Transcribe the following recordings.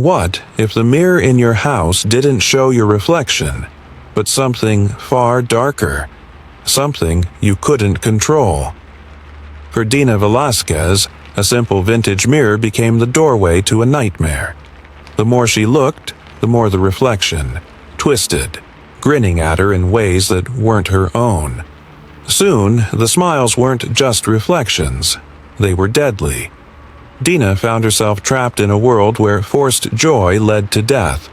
What if the mirror in your house didn't show your reflection, but something far darker, something you couldn't control? For Dina Velasquez, a simple vintage mirror became the doorway to a nightmare. The more she looked, the more the reflection twisted, grinning at her in ways that weren't her own. Soon, the smiles weren't just reflections, they were deadly. Dina found herself trapped in a world where forced joy led to death,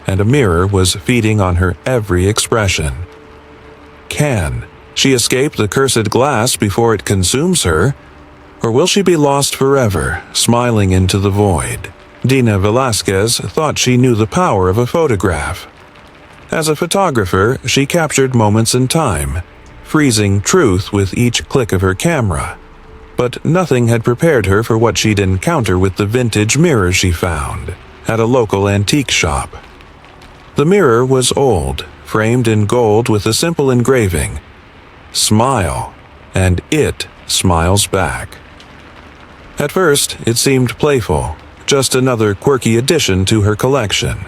and a mirror was feeding on her every expression. Can she escape the cursed glass before it consumes her? Or will she be lost forever, smiling into the void? Dina Velasquez thought she knew the power of a photograph. As a photographer, she captured moments in time, freezing truth with each click of her camera. But nothing had prepared her for what she'd encounter with the vintage mirror she found at a local antique shop. The mirror was old, framed in gold with a simple engraving, "Smile, and it smiles back." At first, it seemed playful, just another quirky addition to her collection.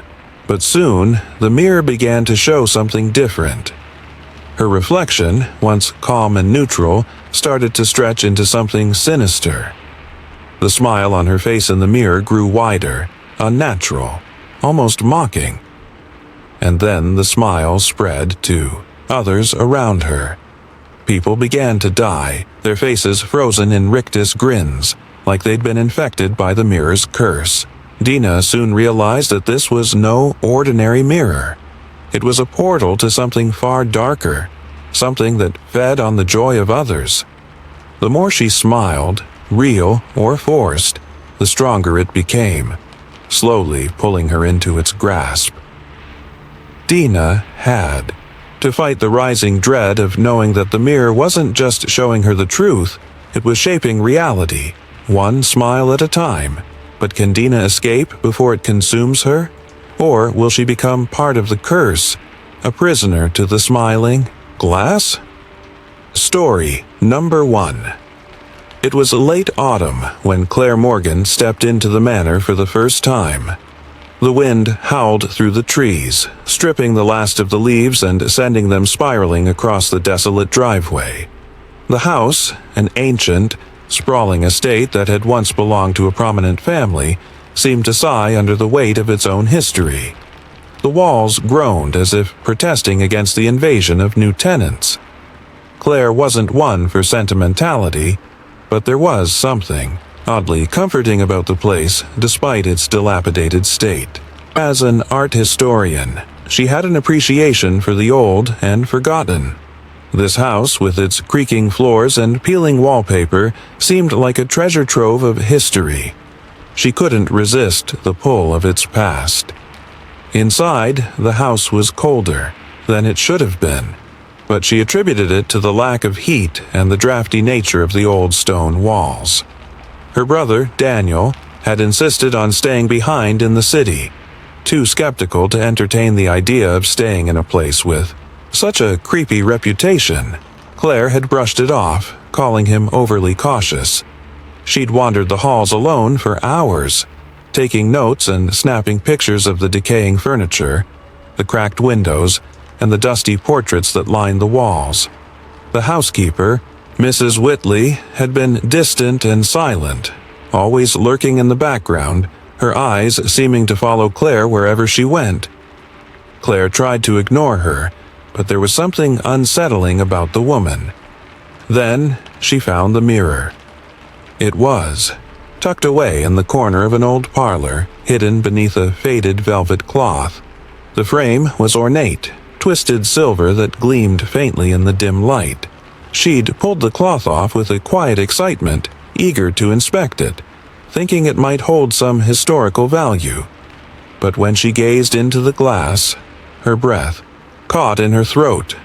But soon, the mirror began to show something different. Her reflection, once calm and neutral, started to stretch into something sinister. The smile on her face in the mirror grew wider, unnatural, almost mocking. And then the smile spread to others around her. People began to die, their faces frozen in rictus grins, like they'd been infected by the mirror's curse. Dina soon realized that this was no ordinary mirror. It was a portal to something far darker, something that fed on the joy of others. The more she smiled, real or forced, the stronger it became, slowly pulling her into its grasp. Dina had to fight the rising dread of knowing that the mirror wasn't just showing her the truth, it was shaping reality, one smile at a time. But can Dina escape before it consumes her? Or will she become part of the curse, a prisoner to the smiling glass? Story number 1. It was late autumn when Claire Morgan stepped into the manor for the first time. The wind howled through the trees, stripping the last of the leaves and sending them spiraling across the desolate driveway. The house, an ancient, sprawling estate that had once belonged to a prominent family, seemed to sigh under the weight of its own history. The walls groaned as if protesting against the invasion of new tenants. Claire wasn't one for sentimentality, but there was something oddly comforting about the place despite its dilapidated state. As an art historian, she had an appreciation for the old and forgotten. This house, with its creaking floors and peeling wallpaper, seemed like a treasure trove of history. She couldn't resist the pull of its past. Inside, the house was colder than it should have been, but she attributed it to the lack of heat and the drafty nature of the old stone walls. Her brother, Daniel, had insisted on staying behind in the city, too skeptical to entertain the idea of staying in a place with such a creepy reputation. Claire had brushed it off, calling him overly cautious. She'd wandered the halls alone for hours, taking notes and snapping pictures of the decaying furniture, the cracked windows, and the dusty portraits that lined the walls. The housekeeper, Mrs. Whitley, had been distant and silent, always lurking in the background, her eyes seeming to follow Claire wherever she went. Claire tried to ignore her, but there was something unsettling about the woman. Then she found the mirror. It was tucked away in the corner of an old parlor, hidden beneath a faded velvet cloth. The frame was ornate, twisted silver that gleamed faintly in the dim light. She'd pulled the cloth off with a quiet excitement, eager to inspect it, thinking it might hold some historical value. But when she gazed into the glass, her breath caught in her throat.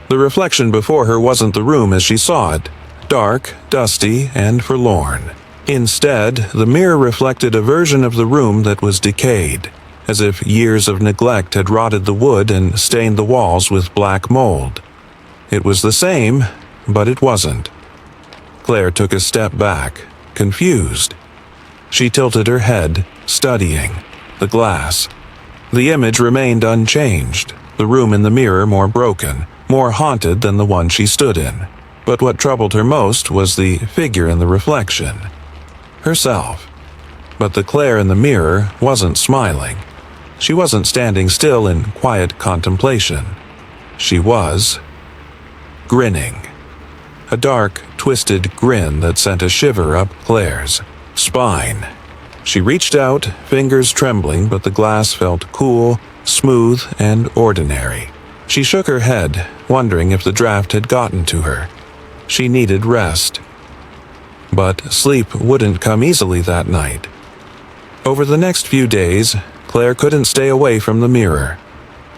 The reflection before her wasn't the room as she saw it, dark, dusty, and forlorn. Instead, the mirror reflected a version of the room that was decayed, as if years of neglect had rotted the wood and stained the walls with black mold. It was the same, but it wasn't. Claire took a step back, confused. She tilted her head, studying. the glass. The image remained unchanged, the room in the mirror more broken, more haunted than the one she stood in. But what troubled her most was the figure in the reflection. Herself. But the Claire in the mirror wasn't smiling. She wasn't standing still in quiet contemplation. She was grinning. A dark, twisted grin that sent a shiver up Claire's spine. She reached out, fingers trembling, but the glass felt cool, smooth, and ordinary. She shook her head, wondering if the draft had gotten to her. She needed rest. But sleep wouldn't come easily that night. Over the next few days, Claire couldn't stay away from the mirror.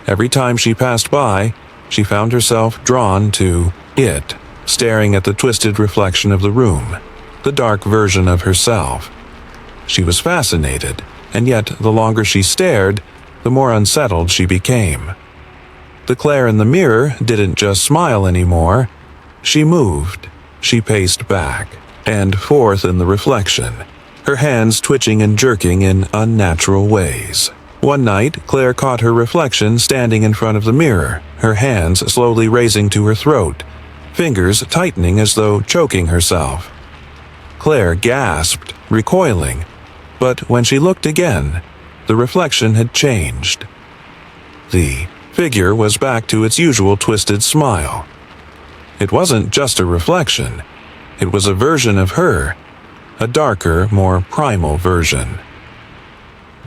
Every time she passed by, she found herself drawn to it, staring at the twisted reflection of the room, the dark version of herself. She was fascinated, and yet the longer she stared, the more unsettled she became. The Claire in the mirror didn't just smile anymore. She moved. She paced back and forth in the reflection, her hands twitching and jerking in unnatural ways. One night, Claire caught her reflection standing in front of the mirror, her hands slowly raising to her throat, fingers tightening as though choking herself. Claire gasped, recoiling, but when she looked again, the reflection had changed. The figure was back to its usual twisted smile. It wasn't just a reflection. It was a version of her, a darker, more primal version.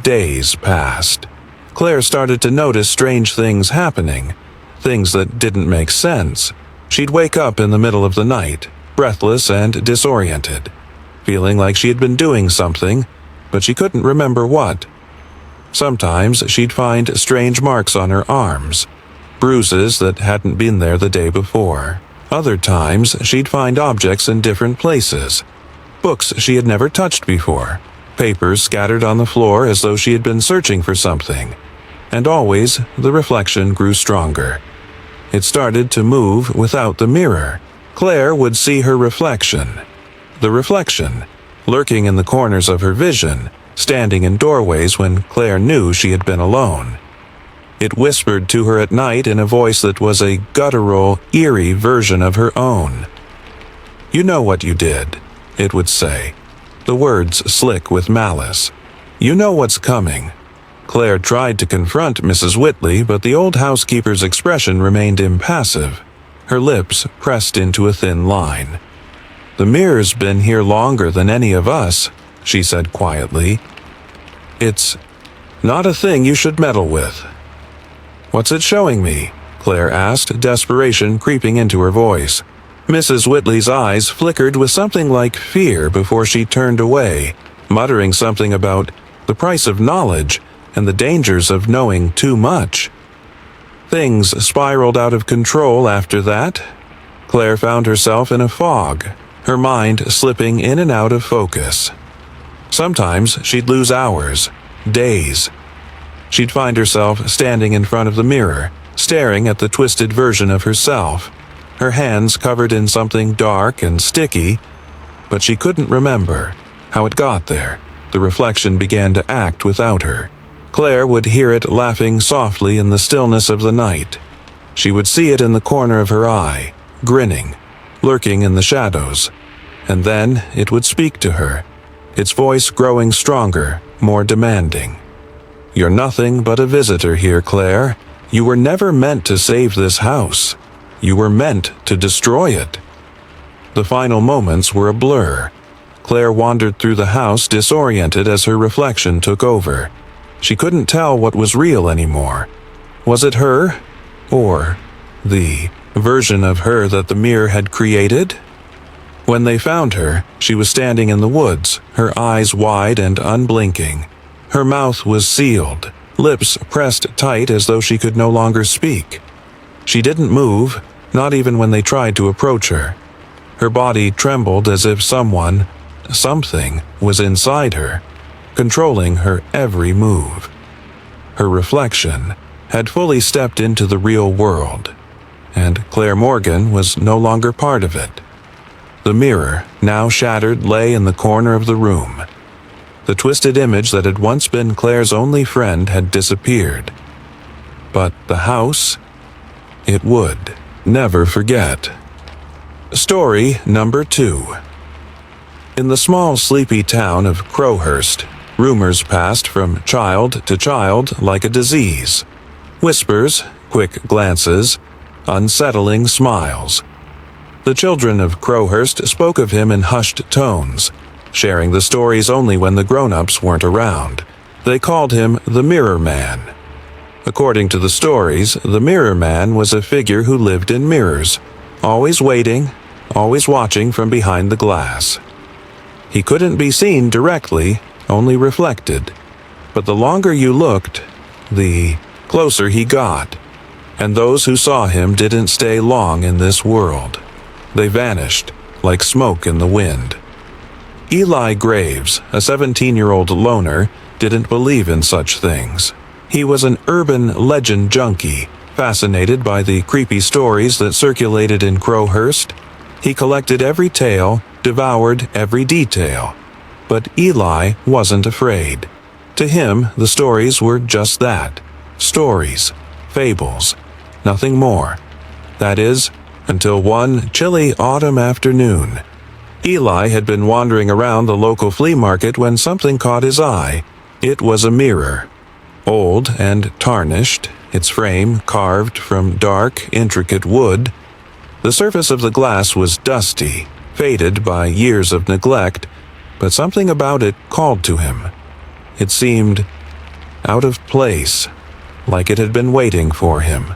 Days passed. Claire started to notice strange things happening, things that didn't make sense. She'd wake up in the middle of the night, breathless and disoriented, feeling like she had been doing something, but she couldn't remember what. Sometimes she'd find strange marks on her arms, bruises that hadn't been there the day before. Other times she'd find objects in different places, books she had never touched before, papers scattered on the floor as though she had been searching for something. And always the reflection grew stronger. It started to move without the mirror. Claire would see her reflection. The reflection, lurking in the corners of her vision, standing in doorways when Claire knew she had been alone. It whispered to her at night in a voice that was a guttural, eerie version of her own. "You know what you did," it would say, the words slick with malice. "You know what's coming." Claire tried to confront Mrs. Whitley, but the old housekeeper's expression remained impassive, her lips pressed into a thin line. "The mirror's been here longer than any of us," she said quietly. "It's not a thing you should meddle with." "What's it showing me?" Claire asked, desperation creeping into her voice. Mrs. Whitley's eyes flickered with something like fear before she turned away, muttering something about the price of knowledge and the dangers of knowing too much. Things spiraled out of control after that. Claire found herself in a fog, her mind slipping in and out of focus. Sometimes she'd lose hours, days. She'd find herself standing in front of the mirror, staring at the twisted version of herself, her hands covered in something dark and sticky, but she couldn't remember how it got there. The reflection began to act without her. Claire would hear it laughing softly in the stillness of the night. She would see it in the corner of her eye, grinning, lurking in the shadows. And then it would speak to her, its voice growing stronger, more demanding. "You're nothing but a visitor here, Claire. You were never meant to save this house. You were meant to destroy it." The final moments were a blur. Claire wandered through the house disoriented as her reflection took over. She couldn't tell what was real anymore. Was it her? Or the version of her that the mirror had created? When they found her, she was standing in the woods, her eyes wide and unblinking. Her mouth was sealed, lips pressed tight as though she could no longer speak. She didn't move, not even when they tried to approach her. Her body trembled as if something was inside her, controlling her every move. Her reflection had fully stepped into the real world, and Claire Morgan was no longer part of it. The mirror, now shattered, lay in the corner of the room. The twisted image that had once been Claire's only friend had disappeared. But the house, it would never forget. Story number 2. In the small, sleepy town of Crowhurst, rumors passed from child to child like a disease. Whispers, quick glances, unsettling smiles. The children of Crowhurst spoke of him in hushed tones, sharing the stories only when the grown-ups weren't around. They called him the Mirror Man. According to the stories, the Mirror Man was a figure who lived in mirrors, always waiting, always watching from behind the glass. He couldn't be seen directly, only reflected. But the longer you looked, the closer he got. And those who saw him didn't stay long in this world. They vanished, like smoke in the wind. Eli Graves, a 17-year-old loner, didn't believe in such things. He was an urban legend junkie, fascinated by the creepy stories that circulated in Crowhurst. He collected every tale, devoured every detail. But Eli wasn't afraid. To him, the stories were just that. Stories, fables, nothing more. That is, until one chilly autumn afternoon. Eli had been wandering around the local flea market when something caught his eye. It was a mirror. Old and tarnished, its frame carved from dark, intricate wood. The surface of the glass was dusty, faded by years of neglect, but something about it called to him. It seemed out of place, like it had been waiting for him.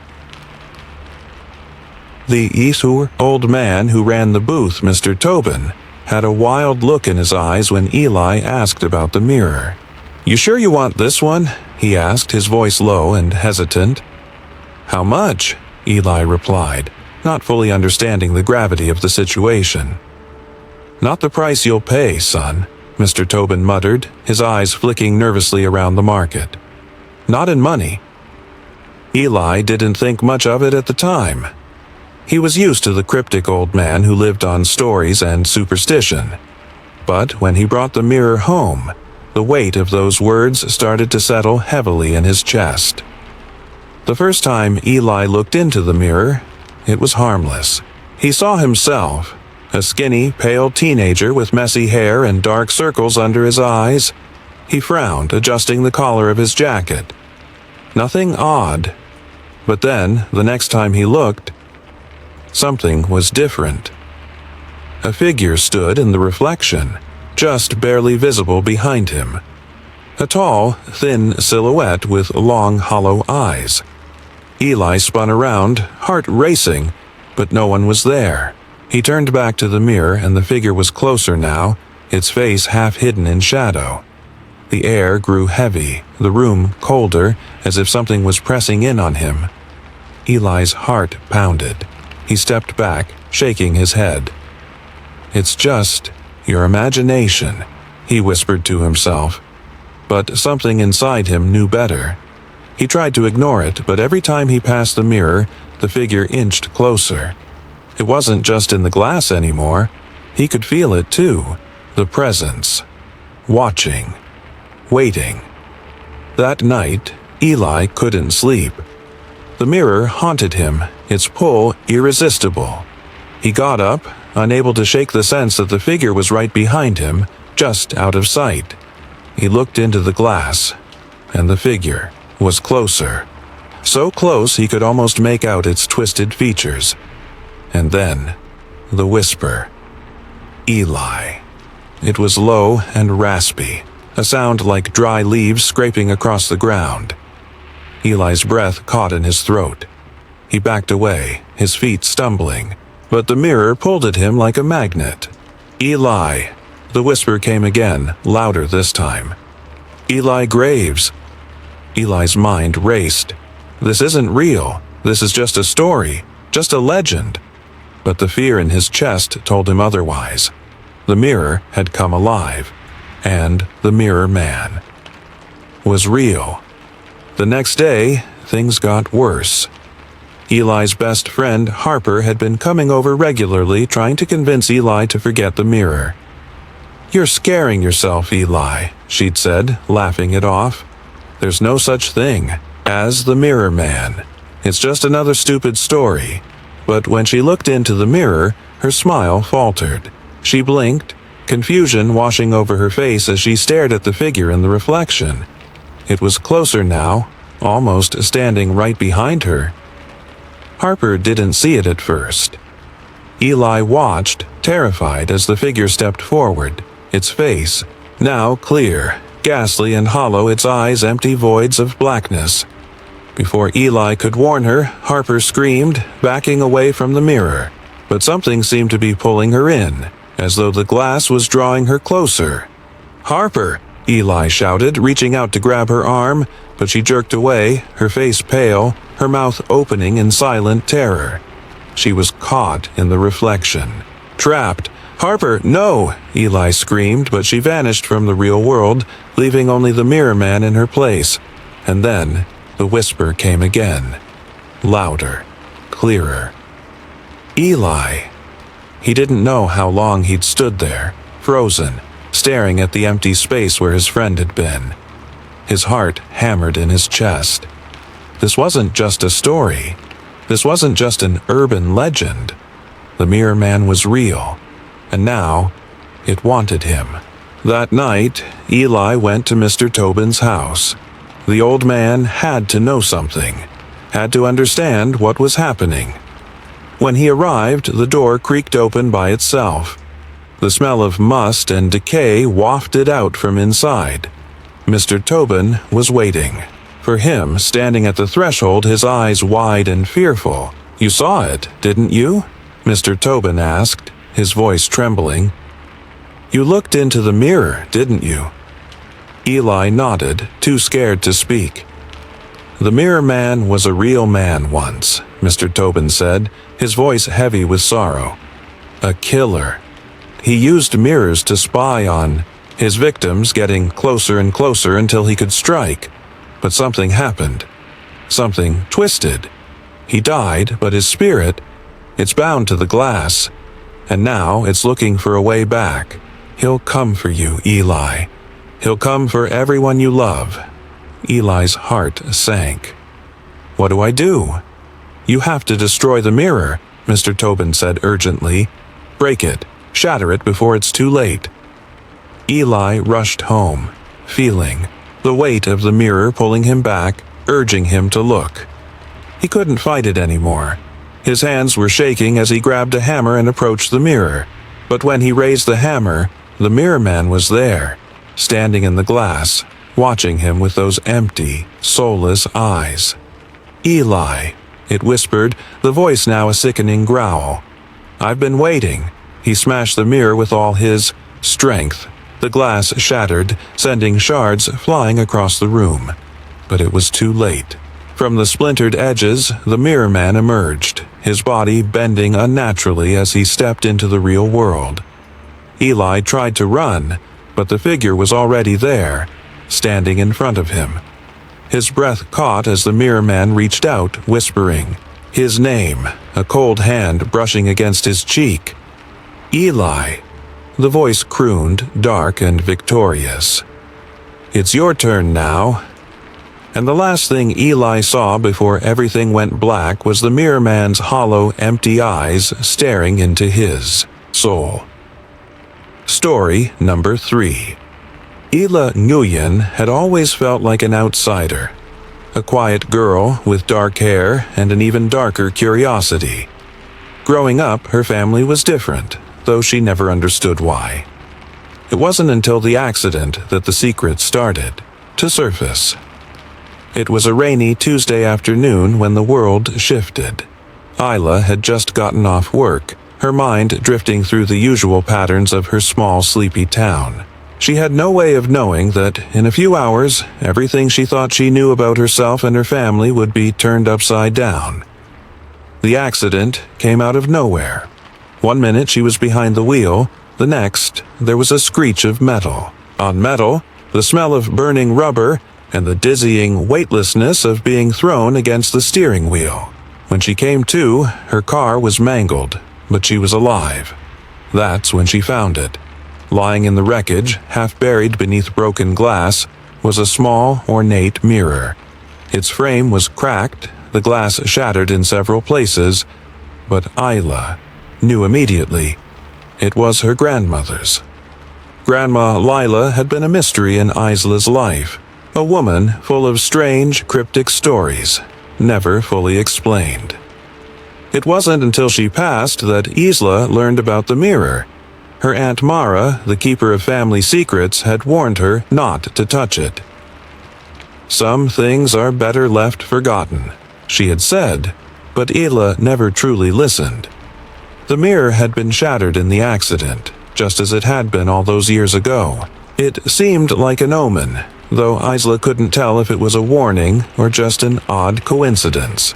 The Isur old man who ran the booth, Mr. Tobin, had a wild look in his eyes when Eli asked about the mirror. "You sure you want this one?" he asked, his voice low and hesitant. "How much?" Eli replied, not fully understanding the gravity of the situation. "Not the price you'll pay, son," Mr. Tobin muttered, his eyes flicking nervously around the market. "Not in money." Eli didn't think much of it at the time. He was used to the cryptic old man who lived on stories and superstition. But when he brought the mirror home, the weight of those words started to settle heavily in his chest. The first time Eli looked into the mirror, it was harmless. He saw himself, a skinny, pale teenager with messy hair and dark circles under his eyes. He frowned, adjusting the collar of his jacket. Nothing odd. But then, the next time he looked, something was different. A figure stood in the reflection, just barely visible behind him. A tall, thin silhouette with long, hollow eyes. Eli spun around, heart racing, but no one was there. He turned back to the mirror and the figure was closer now, its face half hidden in shadow. The air grew heavy, the room colder, as if something was pressing in on him. Eli's heart pounded. He stepped back, shaking his head. "It's just your imagination," he whispered to himself. But something inside him knew better. He tried to ignore it, but every time he passed the mirror, the figure inched closer. It wasn't just in the glass anymore. He could feel it too. The presence. Watching. Waiting. That night, Eli couldn't sleep. The mirror haunted him, its pull irresistible. He got up, unable to shake the sense that the figure was right behind him, just out of sight. He looked into the glass, and the figure was closer. So close he could almost make out its twisted features. And then, the whisper. Eli. It was low and raspy, a sound like dry leaves scraping across the ground. Eli's breath caught in his throat. He backed away, his feet stumbling, but the mirror pulled at him like a magnet. "Eli." The whisper came again, louder this time. "Eli Graves." Eli's mind raced. This isn't real. This is just a story, just a legend. But the fear in his chest told him otherwise. The mirror had come alive, and the Mirror Man was real. The next day, things got worse. Eli's best friend, Harper, had been coming over regularly trying to convince Eli to forget the mirror. "You're scaring yourself, Eli," she'd said, laughing it off. "There's no such thing as the Mirror Man. It's just another stupid story." But when she looked into the mirror, her smile faltered. She blinked, confusion washing over her face as she stared at the figure in the reflection. It was closer now, almost standing right behind her. Harper didn't see it at first. Eli watched, terrified, as the figure stepped forward, its face, now clear, ghastly and hollow, its eyes empty voids of blackness. Before Eli could warn her, Harper screamed, backing away from the mirror. But something seemed to be pulling her in, as though the glass was drawing her closer. "Harper!" Eli shouted, reaching out to grab her arm, but she jerked away, her face pale, her mouth opening in silent terror. She was caught in the reflection. Trapped. "Harper, no!" Eli screamed, but she vanished from the real world, leaving only the Mirror Man in her place. And then the whisper came again. Louder. Clearer. Eli. He didn't know how long he'd stood there, frozen, staring at the empty space where his friend had been. His heart hammered in his chest. This wasn't just a story. This wasn't just an urban legend. The Mirror Man was real, and now it wanted him. That night, Eli went to Mr. Tobin's house. The old man had to know something, had to understand what was happening. When he arrived, the door creaked open by itself. The smell of must and decay wafted out from inside. Mr. Tobin was waiting. For him, standing at the threshold, his eyes wide and fearful. "You saw it, didn't you?" Mr. Tobin asked, his voice trembling. "You looked into the mirror, didn't you?" Eli nodded, too scared to speak. "The Mirror Man was a real man once," Mr. Tobin said, his voice heavy with sorrow. "A killer. He used mirrors to spy on his victims, getting closer and closer until he could strike. But something happened. Something twisted. He died, but his spirit, it's bound to the glass. And now it's looking for a way back. He'll come for you, Eli. He'll come for everyone you love." Eli's heart sank. "What do I do?" "You have to destroy the mirror," Mr. Tobin said urgently. "Break it. Shatter it before it's too late." Eli rushed home, feeling the weight of the mirror pulling him back, urging him to look. He couldn't fight it anymore. His hands were shaking as he grabbed a hammer and approached the mirror. But when he raised the hammer, the Mirror Man was there, standing in the glass, watching him with those empty, soulless eyes. "Eli," it whispered, the voice now a sickening growl. "I've been waiting." He smashed the mirror with all his strength. The glass shattered, sending shards flying across the room. But it was too late. From the splintered edges, the Mirror Man emerged, his body bending unnaturally as he stepped into the real world. Eli tried to run, but the figure was already there, standing in front of him. His breath caught as the Mirror Man reached out, whispering his name, a cold hand brushing against his cheek. "Eli." The voice crooned, dark and victorious. "It's your turn now." And the last thing Eli saw before everything went black was the Mirror Man's hollow, empty eyes staring into his soul. Story number 3. Ela Nguyen had always felt like an outsider. A quiet girl with dark hair and an even darker curiosity. Growing up, her family was different, though she never understood why. It wasn't until the accident that the secret started to surface. It was a rainy Tuesday afternoon when the world shifted. Isla had just gotten off work, her mind drifting through the usual patterns of her small, sleepy town. She had no way of knowing that, in a few hours, everything she thought she knew about herself and her family would be turned upside down. The accident came out of nowhere. One minute she was behind the wheel, the next, there was a screech of metal. On metal, the smell of burning rubber, and the dizzying weightlessness of being thrown against the steering wheel. When she came to, her car was mangled, but she was alive. That's when she found it. Lying in the wreckage, half buried beneath broken glass, was a small, ornate mirror. Its frame was cracked, the glass shattered in several places, but Isla knew immediately it was her grandmother's. Grandma Lila had been a mystery in Isla's life, a woman full of strange, cryptic stories, never fully explained. It wasn't until she passed that Isla learned about the mirror. Her Aunt Mara, the keeper of family secrets, had warned her not to touch it. Some things are better left forgotten, she had said, but Isla never truly listened. The mirror had been shattered in the accident, just as it had been all those years ago. It seemed like an omen, though Isla couldn't tell if it was a warning or just an odd coincidence.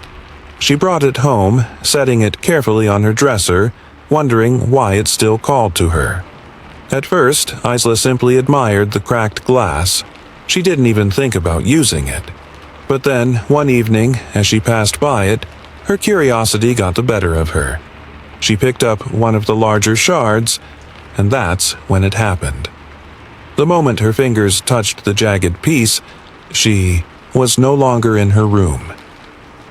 She brought it home, setting it carefully on her dresser, wondering why it still called to her. At first, Isla simply admired the cracked glass. She didn't even think about using it. But then, one evening, as she passed by it, her curiosity got the better of her. She picked up one of the larger shards, and that's when it happened. The moment her fingers touched the jagged piece, she was no longer in her room.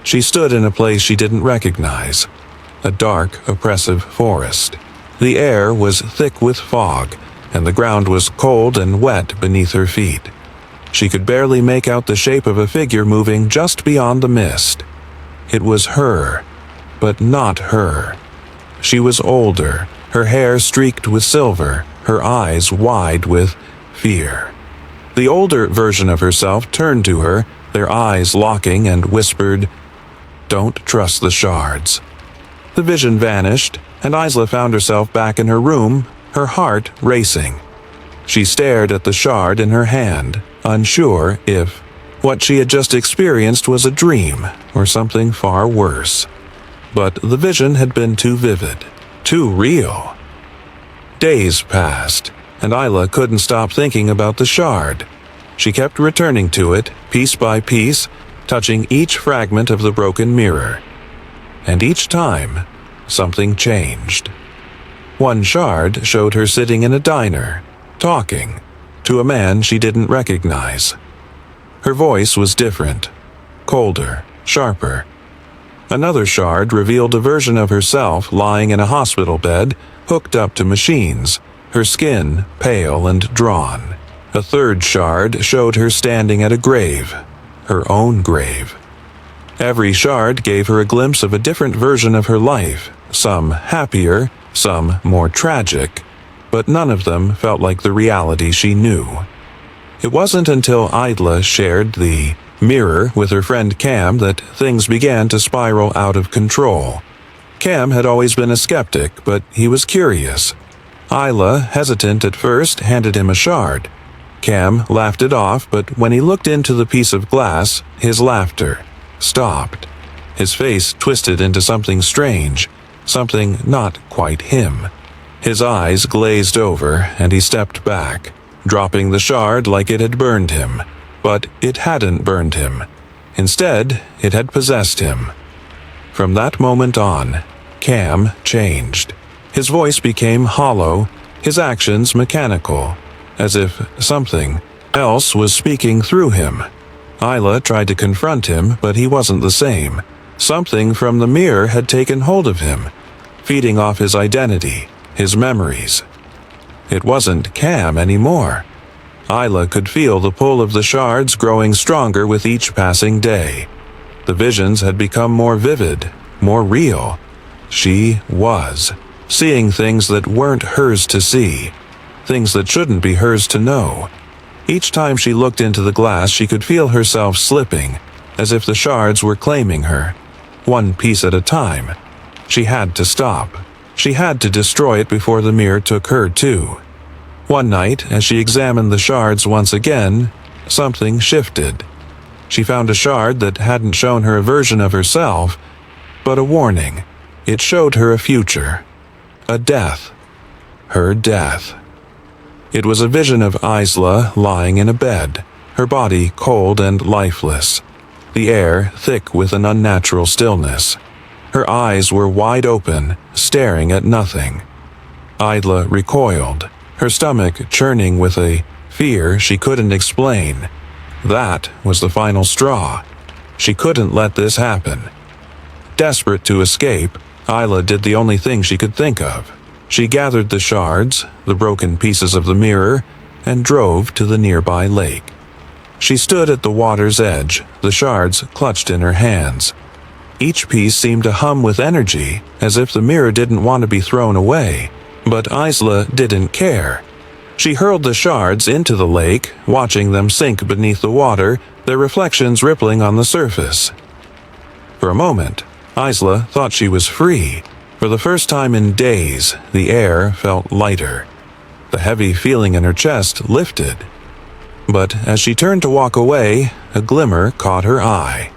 She stood in a place she didn't recognize, a dark, oppressive forest. The air was thick with fog, and the ground was cold and wet beneath her feet. She could barely make out the shape of a figure moving just beyond the mist. It was her, but not her. She was older, her hair streaked with silver, her eyes wide with fear. The older version of herself turned to her, their eyes locking, and whispered, "Don't trust the shards." The vision vanished, and Isla found herself back in her room, her heart racing. She stared at the shard in her hand, unsure if what she had just experienced was a dream or something far worse. But the vision had been too vivid, too real. Days passed, and Isla couldn't stop thinking about the shard. She kept returning to it, piece by piece, touching each fragment of the broken mirror. And each time, something changed. One shard showed her sitting in a diner, talking to a man she didn't recognize. Her voice was different, colder, sharper. Another shard revealed a version of herself lying in a hospital bed, hooked up to machines, her skin pale and drawn. A third shard showed her standing at a grave, her own grave. Every shard gave her a glimpse of a different version of her life, some happier, some more tragic, but none of them felt like the reality she knew. It wasn't until Isla shared the mirror with her friend Cam that things began to spiral out of control. Cam had always been a skeptic, but he was curious. Isla, hesitant at first, handed him a shard. Cam laughed it off, but when he looked into the piece of glass, his laughter stopped. His face twisted into something strange, something not quite him. His eyes glazed over, and he stepped back, dropping the shard like it had burned him. But it hadn't burned him. Instead, it had possessed him. From that moment on, Cam changed. His voice became hollow, his actions mechanical, as if something else was speaking through him. Isla tried to confront him, but he wasn't the same. Something from the mirror had taken hold of him, feeding off his identity, his memories. It wasn't Cam anymore. Isla could feel the pull of the shards growing stronger with each passing day. The visions had become more vivid, more real. She was seeing things that weren't hers to see, things that shouldn't be hers to know. Each time she looked into the glass, she could feel herself slipping, as if the shards were claiming her, one piece at a time. She had to stop. She had to destroy it before the mirror took her too. One night, as she examined the shards once again, something shifted. She found a shard that hadn't shown her a version of herself, but a warning. It showed her a future, a death, her death. It was a vision of Isla lying in a bed, her body cold and lifeless, the air thick with an unnatural stillness. Her eyes were wide open, staring at nothing. Isla recoiled, her stomach churning with a fear she couldn't explain. That was the final straw. She couldn't let this happen. Desperate to escape, Isla did the only thing she could think of. She gathered the shards, the broken pieces of the mirror, and drove to the nearby lake. She stood at the water's edge, the shards clutched in her hands. Each piece seemed to hum with energy, as if the mirror didn't want to be thrown away. But Isla didn't care. She hurled the shards into the lake, watching them sink beneath the water, their reflections rippling on the surface. For a moment, Isla thought she was free. For the first time in days, the air felt lighter. The heavy feeling in her chest lifted. But as she turned to walk away, a glimmer caught her eye.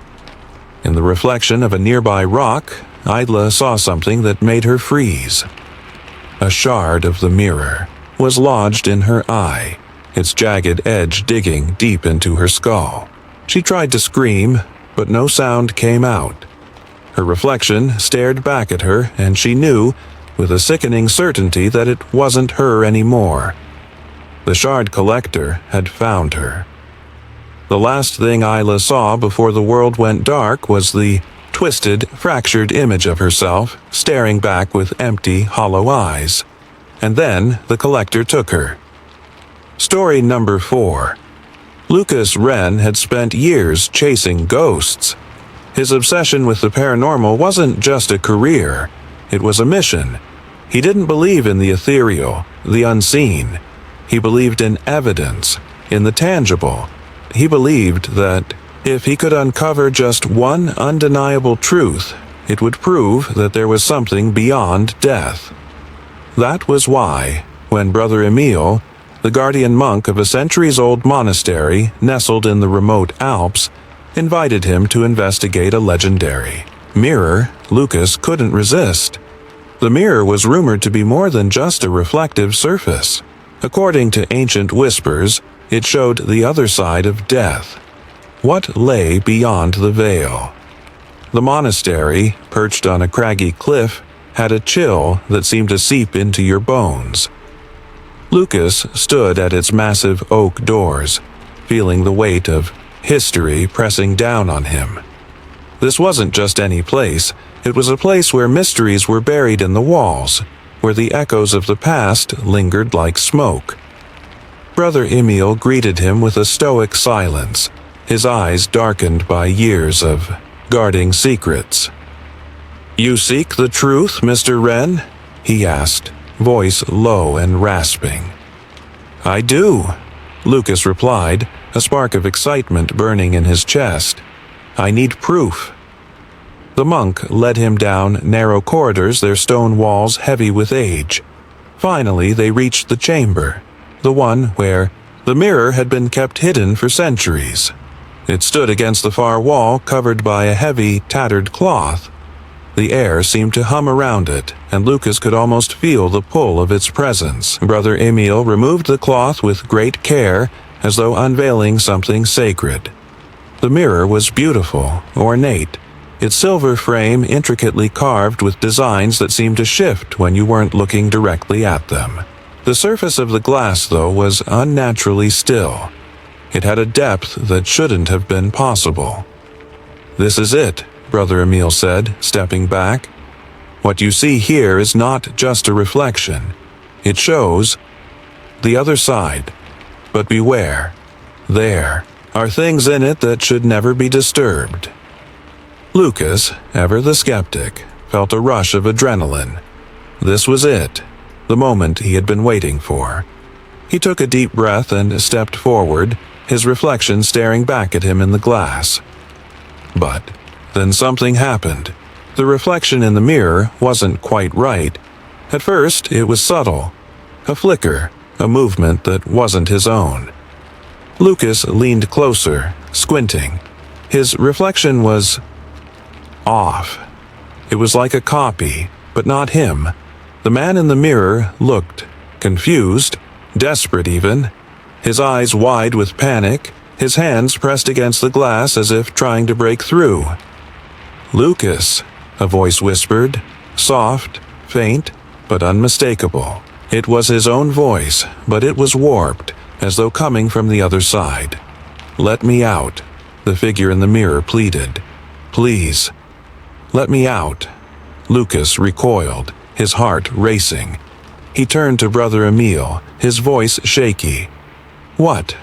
In the reflection of a nearby rock, Isla saw something that made her freeze. A shard of the mirror was lodged in her eye, its jagged edge digging deep into her skull. She tried to scream, but no sound came out. Her reflection stared back at her, and she knew, with a sickening certainty, that it wasn't her anymore. The shard collector had found her. The last thing Isla saw before the world went dark was the twisted, fractured image of herself, staring back with empty, hollow eyes. And then the collector took her. Story number 4. Lucas Wren had spent years chasing ghosts. His obsession with the paranormal wasn't just a career, it was a mission. He didn't believe in the ethereal, the unseen. He believed in evidence, in the tangible. He believed that if he could uncover just one undeniable truth, it would prove that there was something beyond death. That was why, when Brother Emil, the guardian monk of a centuries-old monastery nestled in the remote Alps, invited him to investigate a legendary mirror, Lucas couldn't resist. The mirror was rumored to be more than just a reflective surface. According to ancient whispers, it showed the other side of death. What lay beyond the veil? The monastery, perched on a craggy cliff, had a chill that seemed to seep into your bones. Lucas stood at its massive oak doors, feeling the weight of history pressing down on him. This wasn't just any place, it was a place where mysteries were buried in the walls, where the echoes of the past lingered like smoke. Brother Emil greeted him with a stoic silence, his eyes darkened by years of guarding secrets. "You seek the truth, Mr. Wren?" he asked, voice low and rasping. "I do," Lucas replied, a spark of excitement burning in his chest. "I need proof." The monk led him down narrow corridors, their stone walls heavy with age. Finally, they reached the chamber, the one where the mirror had been kept hidden for centuries. It stood against the far wall, covered by a heavy, tattered cloth. The air seemed to hum around it, and Lucas could almost feel the pull of its presence. Brother Emil removed the cloth with great care, as though unveiling something sacred. The mirror was beautiful, ornate, its silver frame intricately carved with designs that seemed to shift when you weren't looking directly at them. The surface of the glass, though, was unnaturally still. It had a depth that shouldn't have been possible. "This is it," Brother Emil said, stepping back. "What you see here is not just a reflection. It shows the other side. But beware. There are things in it that should never be disturbed." Lucas, ever the skeptic, felt a rush of adrenaline. This was it, the moment he had been waiting for. He took a deep breath and stepped forward, his reflection staring back at him in the glass. But then something happened. The reflection in the mirror wasn't quite right. At first, it was subtle. A flicker, a movement that wasn't his own. Lucas leaned closer, squinting. His reflection was off. It was like a copy, but not him. The man in the mirror looked confused, desperate even, his eyes wide with panic, his hands pressed against the glass as if trying to break through. "Lucas," a voice whispered, soft, faint, but unmistakable. It was his own voice, but it was warped, as though coming from the other side. "Let me out," the figure in the mirror pleaded. "Please, let me out." Lucas recoiled, his heart racing. He turned to Brother Emil, his voice shaky. What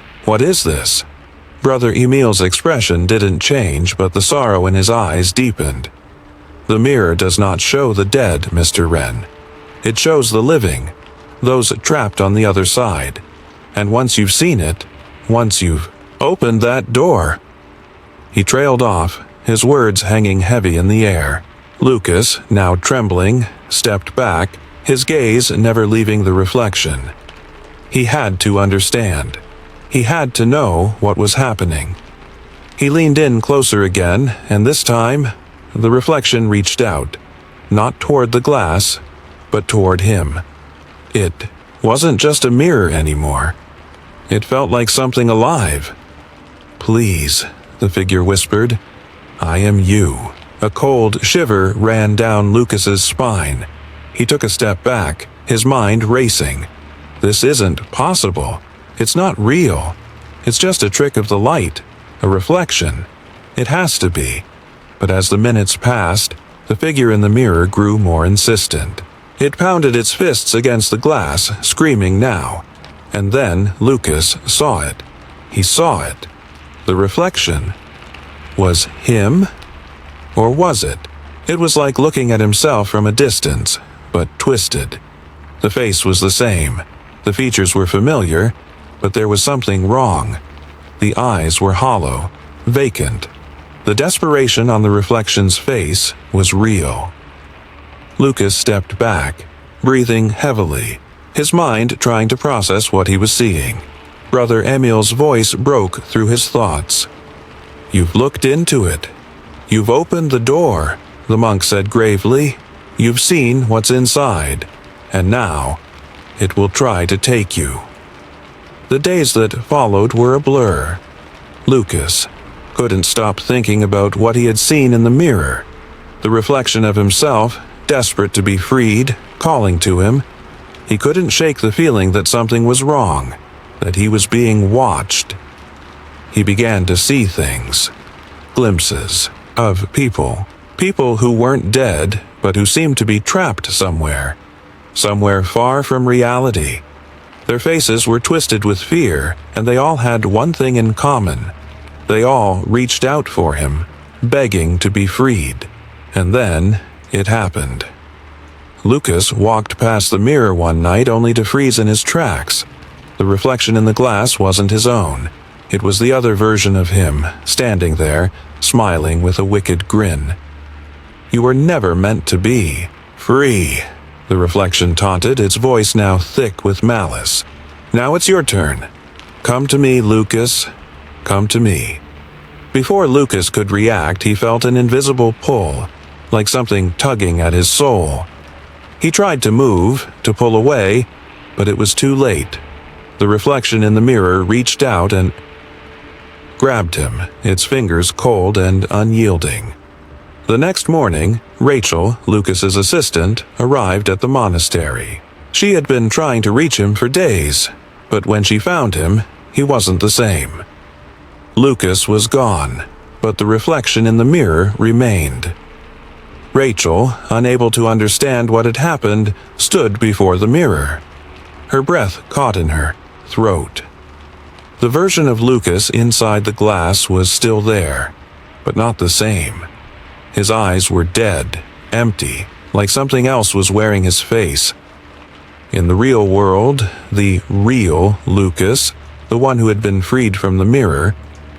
is this?" Brother Emil's expression didn't change, but the sorrow in his eyes deepened. "The mirror does not show the dead, Mr. Wren. It shows the living, those trapped on the other side. And once you've seen it, once you've opened that door—" He trailed off, his words hanging heavy in the air. Lucas, now trembling, stepped back, his gaze never leaving the reflection. He had to understand. He had to know what was happening. He leaned in closer again, and this time, the reflection reached out, not toward the glass, but toward him. It wasn't just a mirror anymore. It felt like something alive. "Please," the figure whispered. "I am you." A cold shiver ran down Lucas's spine. He took a step back, his mind racing. This isn't possible. It's not real. It's just a trick of the light, a reflection. It has to be. But as the minutes passed, the figure in the mirror grew more insistent. It pounded its fists against the glass, screaming now. And then Lucas saw it. He saw it. The reflection. Was him? Or was it? It was like looking at himself from a distance, but twisted. The face was the same. The features were familiar, but there was something wrong. The eyes were hollow, vacant. The desperation on the reflection's face was real. Lucas stepped back, breathing heavily, his mind trying to process what he was seeing. Brother Emil's voice broke through his thoughts. "You've looked into it. You've opened the door," the monk said gravely. "You've seen what's inside, and now it will try to take you." The days that followed were a blur. Lucas couldn't stop thinking about what he had seen in the mirror. The reflection of himself, desperate to be freed, calling to him. He couldn't shake the feeling that something was wrong, that he was being watched. He began to see things, glimpses of people who weren't dead, but who seemed to be trapped somewhere far from reality. Their faces were twisted with fear, and they all had one thing in common. They all reached out for him, begging to be freed. And then it happened. Lucas walked past the mirror one night only to freeze in his tracks. The reflection in the glass wasn't his own. It was the other version of him, standing there, smiling with a wicked grin. "You were never meant to be free," the reflection taunted, its voice now thick with malice. "Now it's your turn. Come to me, Lucas. Come to me." Before Lucas could react, he felt an invisible pull, like something tugging at his soul. He tried to move, to pull away, but it was too late. The reflection in the mirror reached out and grabbed him, its fingers cold and unyielding. The next morning, Rachel, Lucas's assistant, arrived at the monastery. She had been trying to reach him for days, but when she found him, he wasn't the same. Lucas was gone, but the reflection in the mirror remained. Rachel, unable to understand what had happened, stood before the mirror. Her breath caught in her throat. The version of Lucas inside the glass was still there, but not the same. His eyes were dead, empty, like something else was wearing his face. In the real world, the real Lucas, the one who had been freed from the mirror,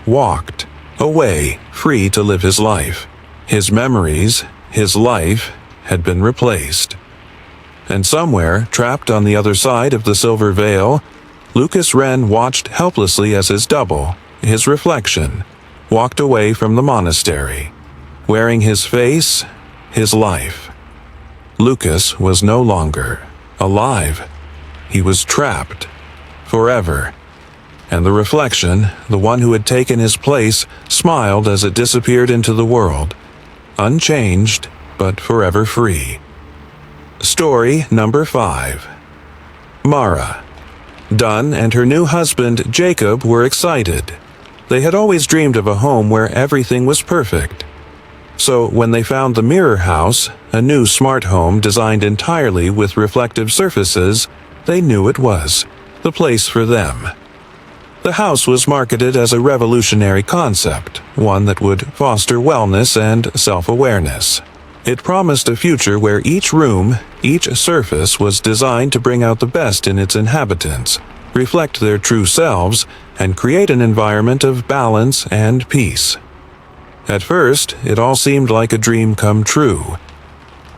walked away, free to live his life. His memories, his life, had been replaced. And somewhere, trapped on the other side of the silver veil, Lucas Wren watched helplessly as his double, his reflection, walked away from the monastery, wearing his face, his life. Lucas was no longer alive. He was trapped, forever. And the reflection, the one who had taken his place, smiled as it disappeared into the world, unchanged, but forever free. Story number 5. Mara. Dunn and her new husband, Jacob, were excited. They had always dreamed of a home where everything was perfect. So when they found the Mirror House, a new smart home designed entirely with reflective surfaces, they knew it was the place for them. The house was marketed as a revolutionary concept, one that would foster wellness and self-awareness. It promised a future where each room, each surface was designed to bring out the best in its inhabitants, reflect their true selves, and create an environment of balance and peace. At first, it all seemed like a dream come true.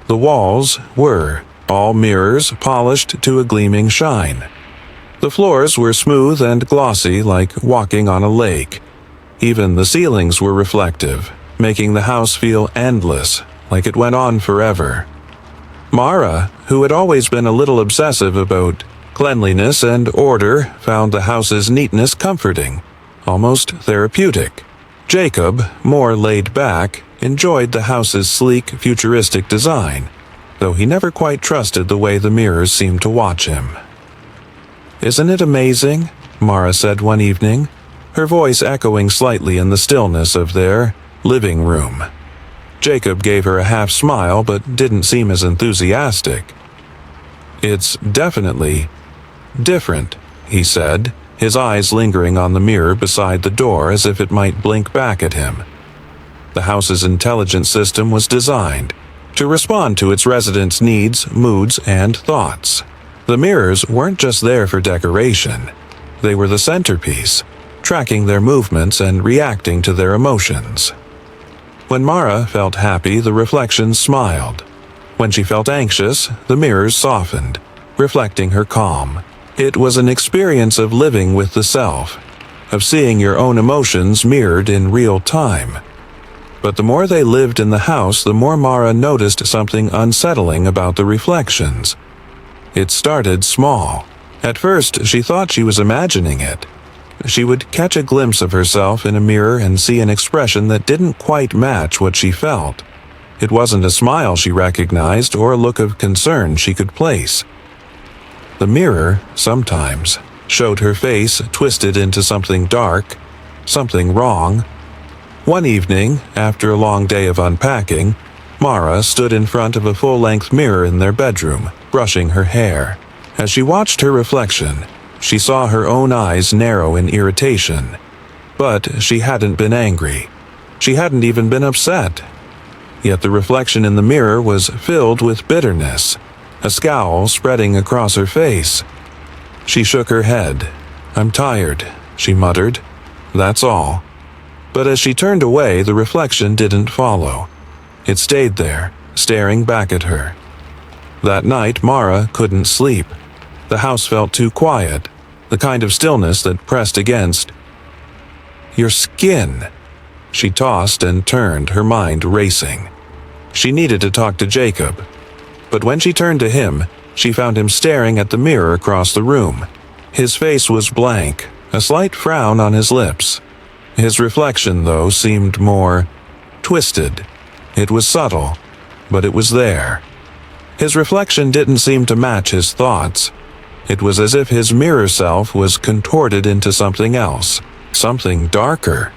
The walls were all mirrors polished to a gleaming shine. The floors were smooth and glossy like walking on a lake. Even the ceilings were reflective, making the house feel endless, like it went on forever. Mara, who had always been a little obsessive about cleanliness and order, found the house's neatness comforting, almost therapeutic. Jacob, more laid back, enjoyed the house's sleek, futuristic design, though he never quite trusted the way the mirrors seemed to watch him. "Isn't it amazing?" Mara said one evening, her voice echoing slightly in the stillness of their living room. Jacob gave her a half smile but didn't seem as enthusiastic. "It's definitely different," he said, his eyes lingering on the mirror beside the door as if it might blink back at him. The house's intelligent system was designed to respond to its residents' needs, moods, and thoughts. The mirrors weren't just there for decoration. They were the centerpiece, tracking their movements and reacting to their emotions. When Mara felt happy, the reflections smiled. When she felt anxious, the mirrors softened, reflecting her calm. It was an experience of living with the self, of seeing your own emotions mirrored in real time. But the more they lived in the house, the more Mara noticed something unsettling about the reflections. It started small. At first, she thought she was imagining it. She would catch a glimpse of herself in a mirror and see an expression that didn't quite match what she felt. It wasn't a smile she recognized or a look of concern she could place. The mirror, sometimes, showed her face twisted into something dark, something wrong. One evening, after a long day of unpacking, Mara stood in front of a full-length mirror in their bedroom, brushing her hair. As she watched her reflection, she saw her own eyes narrow in irritation. But she hadn't been angry. She hadn't even been upset. Yet the reflection in the mirror was filled with bitterness, a scowl spreading across her face. She shook her head. "I'm tired," she muttered. "That's all." But as she turned away, the reflection didn't follow. It stayed there, staring back at her. That night, Mara couldn't sleep. The house felt too quiet, the kind of stillness that pressed against your skin. She tossed and turned, her mind racing. She needed to talk to Jacob. But when she turned to him, she found him staring at the mirror across the room. His face was blank, a slight frown on his lips. His reflection, though, seemed more twisted. It was subtle, but it was there. His reflection didn't seem to match his thoughts. It was as if his mirror self was contorted into something else, something darker.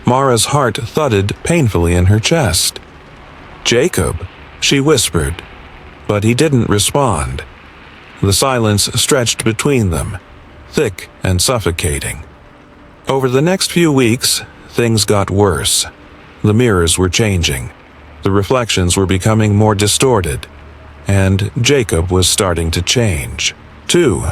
Mara's heart thudded painfully in her chest. "Jacob," she whispered, but he didn't respond. The silence stretched between them, thick and suffocating. Over the next few weeks, things got worse. The mirrors were changing. The reflections were becoming more distorted. And Jacob was starting to change, too.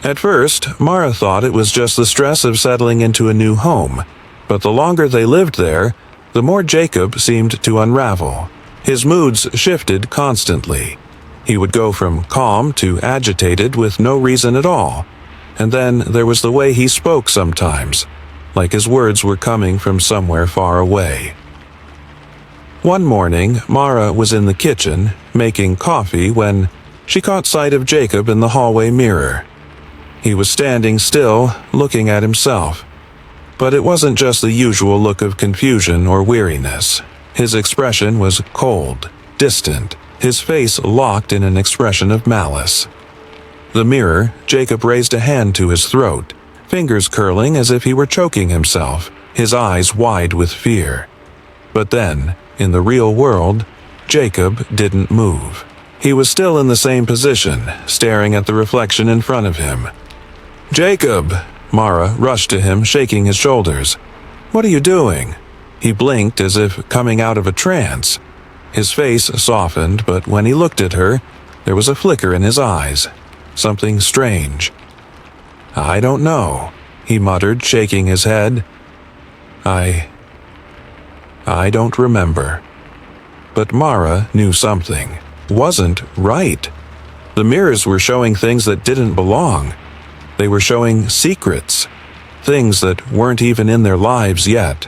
At first, Mara thought it was just the stress of settling into a new home, but the longer they lived there, the more Jacob seemed to unravel. His moods shifted constantly. He would go from calm to agitated with no reason at all. And then there was the way he spoke sometimes, like his words were coming from somewhere far away. One morning, Mara was in the kitchen, making coffee, when she caught sight of Jacob in the hallway mirror. He was standing still, looking at himself. But it wasn't just the usual look of confusion or weariness. His expression was cold, distant, his face locked in an expression of malice. The mirror, Jacob raised a hand to his throat, fingers curling as if he were choking himself, his eyes wide with fear. But then, in the real world, Jacob didn't move. He was still in the same position, staring at the reflection in front of him. "Jacob!" Mara rushed to him, shaking his shoulders. "What are you doing?" He blinked as if coming out of a trance. His face softened, but when he looked at her, there was a flicker in his eyes. Something strange. "I don't know," he muttered, shaking his head. I don't remember." But Mara knew something wasn't right. The mirrors were showing things that didn't belong. They were showing secrets, things that weren't even in their lives yet.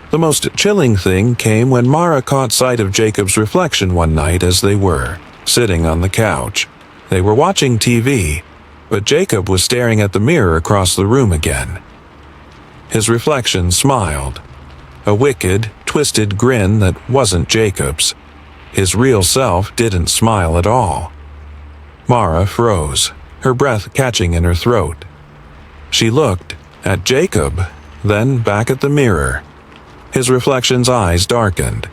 The most chilling thing came when Mara caught sight of Jacob's reflection one night as they were sitting on the couch. They were watching TV, but Jacob was staring at the mirror across the room again. His reflection smiled, a wicked, twisted grin that wasn't Jacob's. His real self didn't smile at all. Mara froze, her breath catching in her throat. She looked at Jacob, then back at the mirror. His reflection's eyes darkened.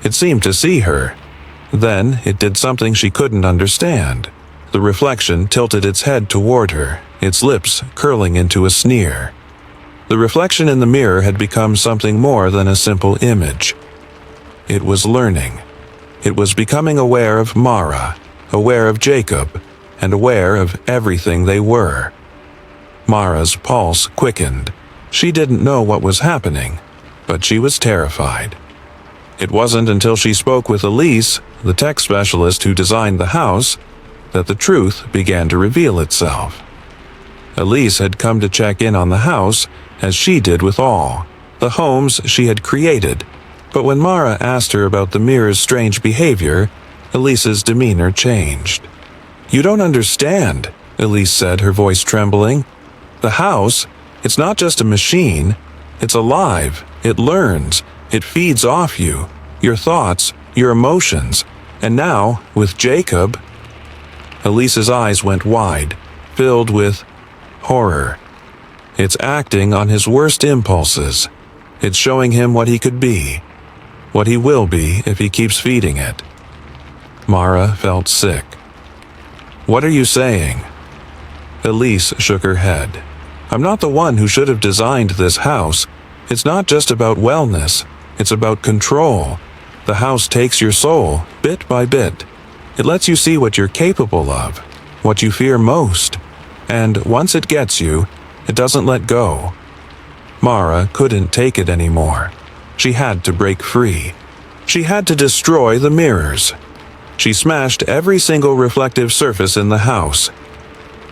It seemed to see her. Then it did something she couldn't understand. The reflection tilted its head toward her, its lips curling into a sneer. The reflection in the mirror had become something more than a simple image. It was learning. It was becoming aware of Mara, aware of Jacob, and aware of everything they were. Mara's pulse quickened. She didn't know what was happening, but she was terrified. It wasn't until she spoke with Elise, the tech specialist who designed the house, that the truth began to reveal itself. Elise had come to check in on the house, as she did with all the homes she had created. But when Mara asked her about the mirror's strange behavior, Elise's demeanor changed. "You don't understand," Elise said, her voice trembling. "The house, it's not just a machine. It's alive. It learns. It feeds off you, your thoughts, your emotions. And now, with Jacob..." Elise's eyes went wide, filled with horror. "It's acting on his worst impulses. It's showing him what he could be, what he will be if he keeps feeding it." Mara felt sick. "What are you saying?" Elise shook her head. "I'm not the one who should have designed this house. It's not just about wellness. It's about control. The house takes your soul, bit by bit. It lets you see what you're capable of, what you fear most. And once it gets you, it doesn't let go." Mara couldn't take it anymore. She had to break free. She had to destroy the mirrors. She smashed every single reflective surface in the house.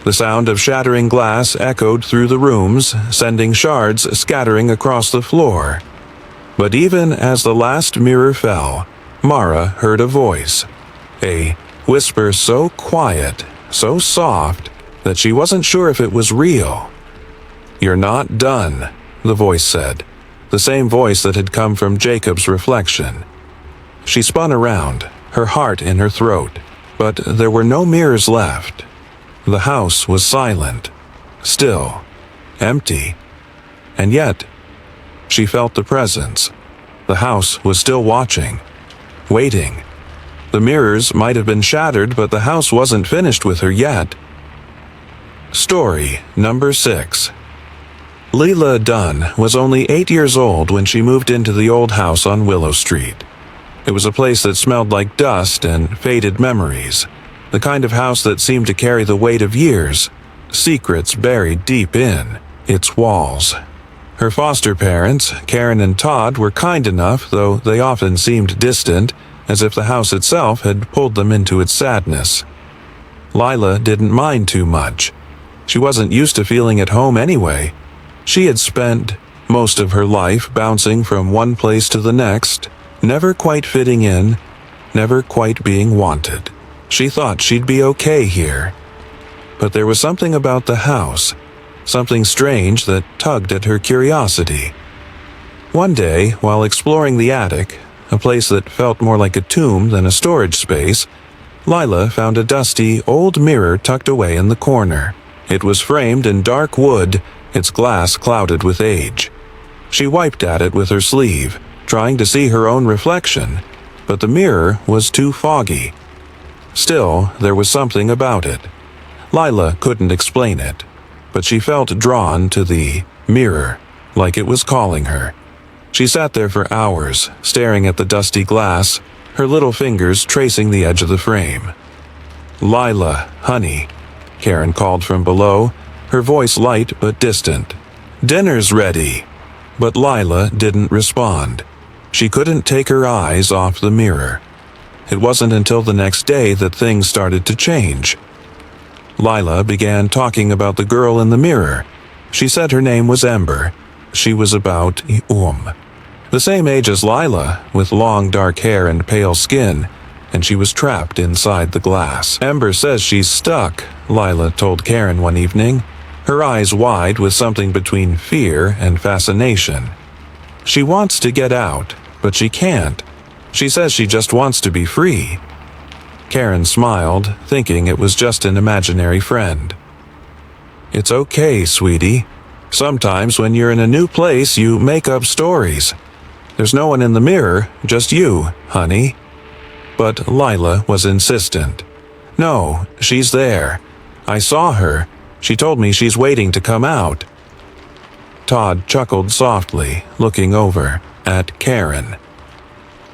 The sound of shattering glass echoed through the rooms, sending shards scattering across the floor. But even as the last mirror fell, Mara heard a voice. A whisper so quiet, so soft, that she wasn't sure if it was real. "You're not done," the voice said, the same voice that had come from Jacob's reflection. She spun around, her heart in her throat, but there were no mirrors left. The house was silent, still, empty. And yet, she felt the presence. The house was still watching, waiting. The mirrors might have been shattered, but the house wasn't finished with her yet. Story number 6. Leela Dunn was only 8 years old when she moved into the old house on Willow Street. It was a place that smelled like dust and faded memories, the kind of house that seemed to carry the weight of years, secrets buried deep in its walls. Her foster parents, Karen and Todd, were kind enough, though they often seemed distant, as if the house itself had pulled them into its sadness. Lila didn't mind too much. She wasn't used to feeling at home anyway. She had spent most of her life bouncing from one place to the next, never quite fitting in, never quite being wanted. She thought she'd be okay here. But there was something about the house, something strange that tugged at her curiosity. One day, while exploring the attic, a place that felt more like a tomb than a storage space, Lila found a dusty, old mirror tucked away in the corner. It was framed in dark wood, its glass clouded with age. She wiped at it with her sleeve, trying to see her own reflection, but the mirror was too foggy. Still, there was something about it. Lila couldn't explain it, but she felt drawn to the mirror, like it was calling her. She sat there for hours, staring at the dusty glass, her little fingers tracing the edge of the frame. "Lila, honey," Karen called from below, her voice light but distant. "Dinner's ready." But Lila didn't respond. She couldn't take her eyes off the mirror. It wasn't until the next day that things started to change. Lila began talking about the girl in the mirror. She said her name was Ember. She was about the same age as Lila, with long dark hair and pale skin, and she was trapped inside the glass. "Ember says she's stuck," Lila told Karen one evening, her eyes wide with something between fear and fascination. "She wants to get out, but she can't. She says she just wants to be free." Karen smiled, thinking it was just an imaginary friend. "It's okay, sweetie. Sometimes when you're in a new place, you make up stories. There's no one in the mirror, just you, honey." But Lila was insistent. "No, she's there. I saw her. She told me she's waiting to come out." Todd chuckled softly, looking over at Karen.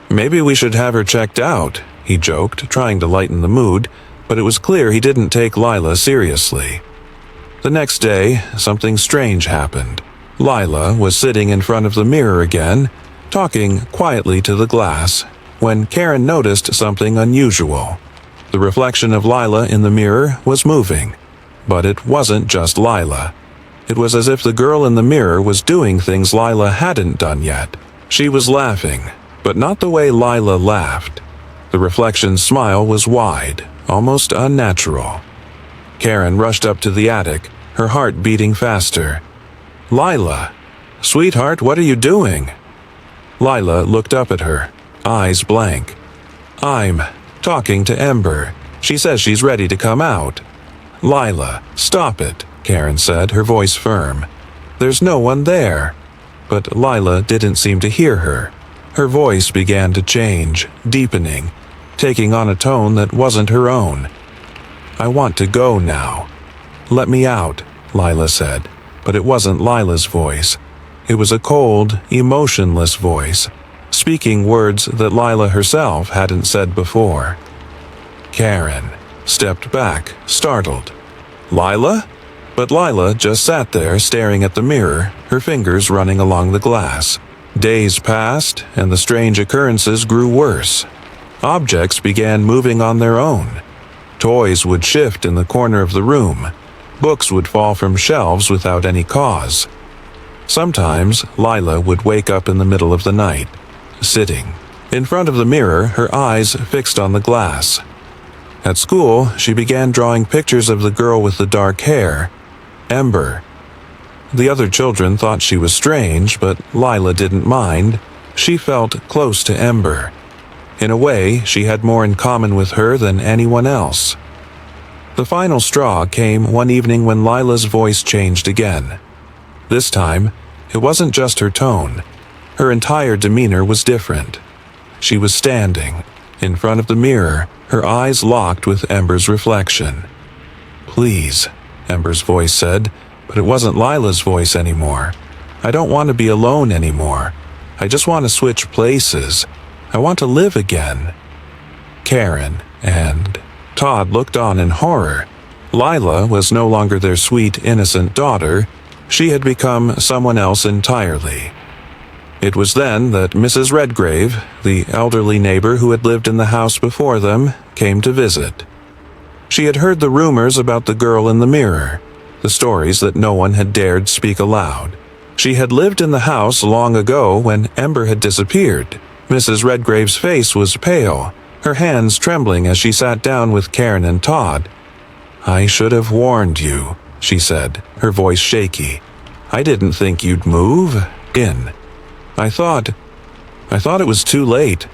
"Maybe we should have her checked out," he joked, trying to lighten the mood, but it was clear he didn't take Lila seriously. The next day, something strange happened. Lila was sitting in front of the mirror again, talking quietly to the glass, when Karen noticed something unusual. The reflection of Lila in the mirror was moving, but it wasn't just Lila. It was as if the girl in the mirror was doing things Lila hadn't done yet. She was laughing, but not the way Lila laughed. The reflection's smile was wide, almost unnatural. Karen rushed up to the attic, her heart beating faster. "Lila, sweetheart, what are you doing?" Lila looked up at her, eyes blank. "I'm talking to Ember. She says she's ready to come out." "Lila, stop it," Karen said, her voice firm. "There's no one there." But Lila didn't seem to hear her. Her voice began to change, deepening, taking on a tone that wasn't her own. "I want to go now." "Let me out," Lila said, but it wasn't Lila's voice. It was a cold, emotionless voice, speaking words that Lila herself hadn't said before. Karen stepped back, startled. "Lila?" But Lila just sat there staring at the mirror, her fingers running along the glass. Days passed, and the strange occurrences grew worse. Objects began moving on their own. Toys would shift in the corner of the room. Books would fall from shelves without any cause. Sometimes Lila would wake up in the middle of the night, sitting in front of the mirror, her eyes fixed on the glass. At school, she began drawing pictures of the girl with the dark hair, Ember. The other children thought she was strange, but Lila didn't mind. She felt close to Ember. In a way, she had more in common with her than anyone else. The final straw came one evening when Lila's voice changed again. This time, it wasn't just her tone. Her entire demeanor was different. She was standing in front of the mirror, her eyes locked with Ember's reflection. "Please," Ember's voice said, but it wasn't Lila's voice anymore. "I don't want to be alone anymore. I just want to switch places. I want to live again." Karen and Todd looked on in horror. Lila was no longer their sweet, innocent daughter. She had become someone else entirely. It was then that Mrs. Redgrave, the elderly neighbor who had lived in the house before them, came to visit. She had heard the rumors about the girl in the mirror, the stories that no one had dared speak aloud. She had lived in the house long ago when Ember had disappeared. Mrs. Redgrave's face was pale, her hands trembling as she sat down with Karen and Todd. "I should have warned you," she said, her voice shaky. "I didn't think you'd move in. I thought it was too late.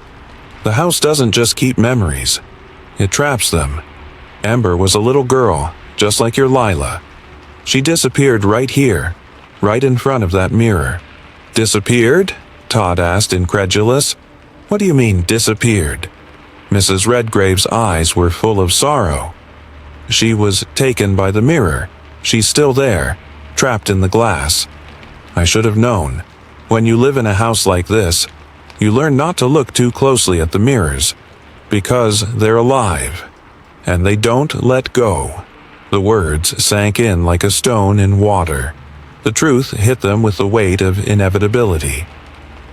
The house doesn't just keep memories. It traps them. Amber was a little girl, just like your Lila. She disappeared right here, right in front of that mirror. Disappeared? Todd asked, incredulous. What do you mean, disappeared? Mrs. Redgrave's eyes were full of sorrow. She was taken by the mirror. She's still there, trapped in the glass. I should have known. When you live in a house like this, you learn not to look too closely at the mirrors, because they're alive, and they don't let go. The words sank in like a stone in water. The truth hit them with the weight of inevitability.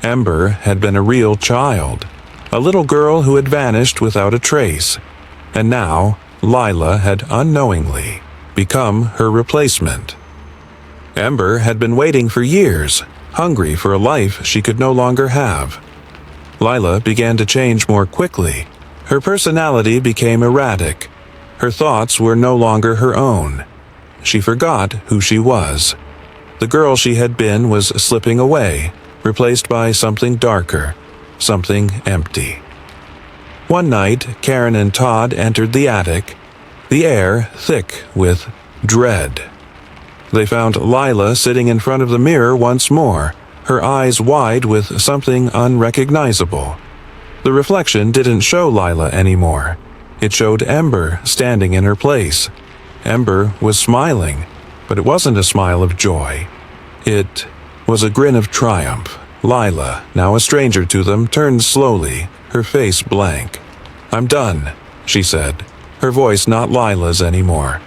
Amber had been a real child, a little girl who had vanished without a trace, and now Lila had unknowingly become her replacement. Amber had been waiting for years, hungry for a life she could no longer have. Lila began to change more quickly. Her personality became erratic. Her thoughts were no longer her own. She forgot who she was. The girl she had been was slipping away, replaced by something darker, something empty. One night, Karen and Todd entered the attic, the air thick with dread. They found Lila sitting in front of the mirror once more, her eyes wide with something unrecognizable. The reflection didn't show Lila anymore. It showed Amber standing in her place. Amber was smiling, but it wasn't a smile of joy. It was a grin of triumph. Lila, now a stranger to them, turned slowly, her face blank. "I'm done," she said, her voice not Lila's anymore.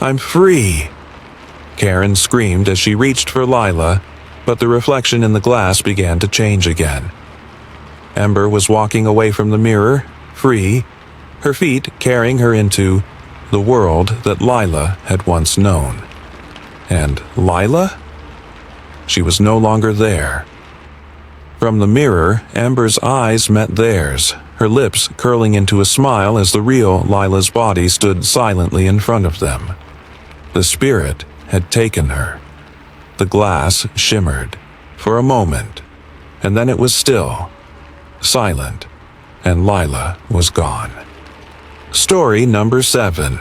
"I'm free!" Karen screamed as she reached for Lila, but the reflection in the glass began to change again. Amber was walking away from the mirror, free, her feet carrying her into the world that Lila had once known. And Lila? She was no longer there. From the mirror, Amber's eyes met theirs, her lips curling into a smile as the real Lila's body stood silently in front of them. The spirit had taken her. The glass shimmered for a moment, and then it was still, silent, and Lila was gone. Story number 7.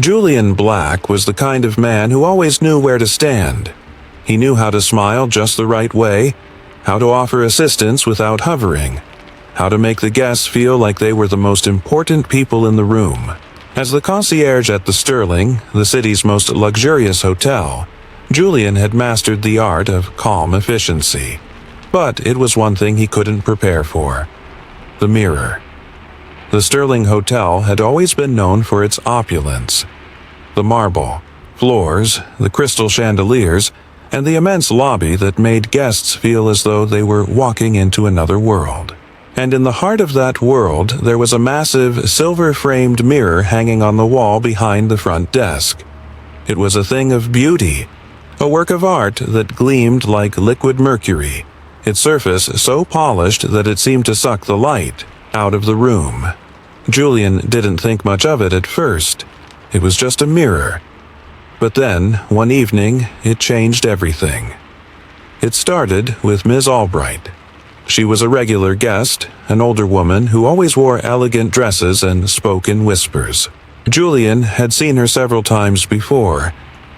Julian Black was the kind of man who always knew where to stand. He knew how to smile just the right way, how to offer assistance without hovering, how to make the guests feel like they were the most important people in the room. As the concierge at the Sterling, the city's most luxurious hotel, Julian had mastered the art of calm efficiency. But it was one thing he couldn't prepare for: the mirror. The Sterling Hotel had always been known for its opulence. The marble floors, the crystal chandeliers, and the immense lobby that made guests feel as though they were walking into another world. And in the heart of that world, there was a massive, silver-framed mirror hanging on the wall behind the front desk. It was a thing of beauty, a work of art that gleamed like liquid mercury, its surface so polished that it seemed to suck the light out of the room. Julian didn't think much of it at first. It was just a mirror. But then, one evening, it changed everything. It started with Ms. Albright. She was a regular guest, an older woman who always wore elegant dresses and spoke in whispers. Julian had seen her several times before,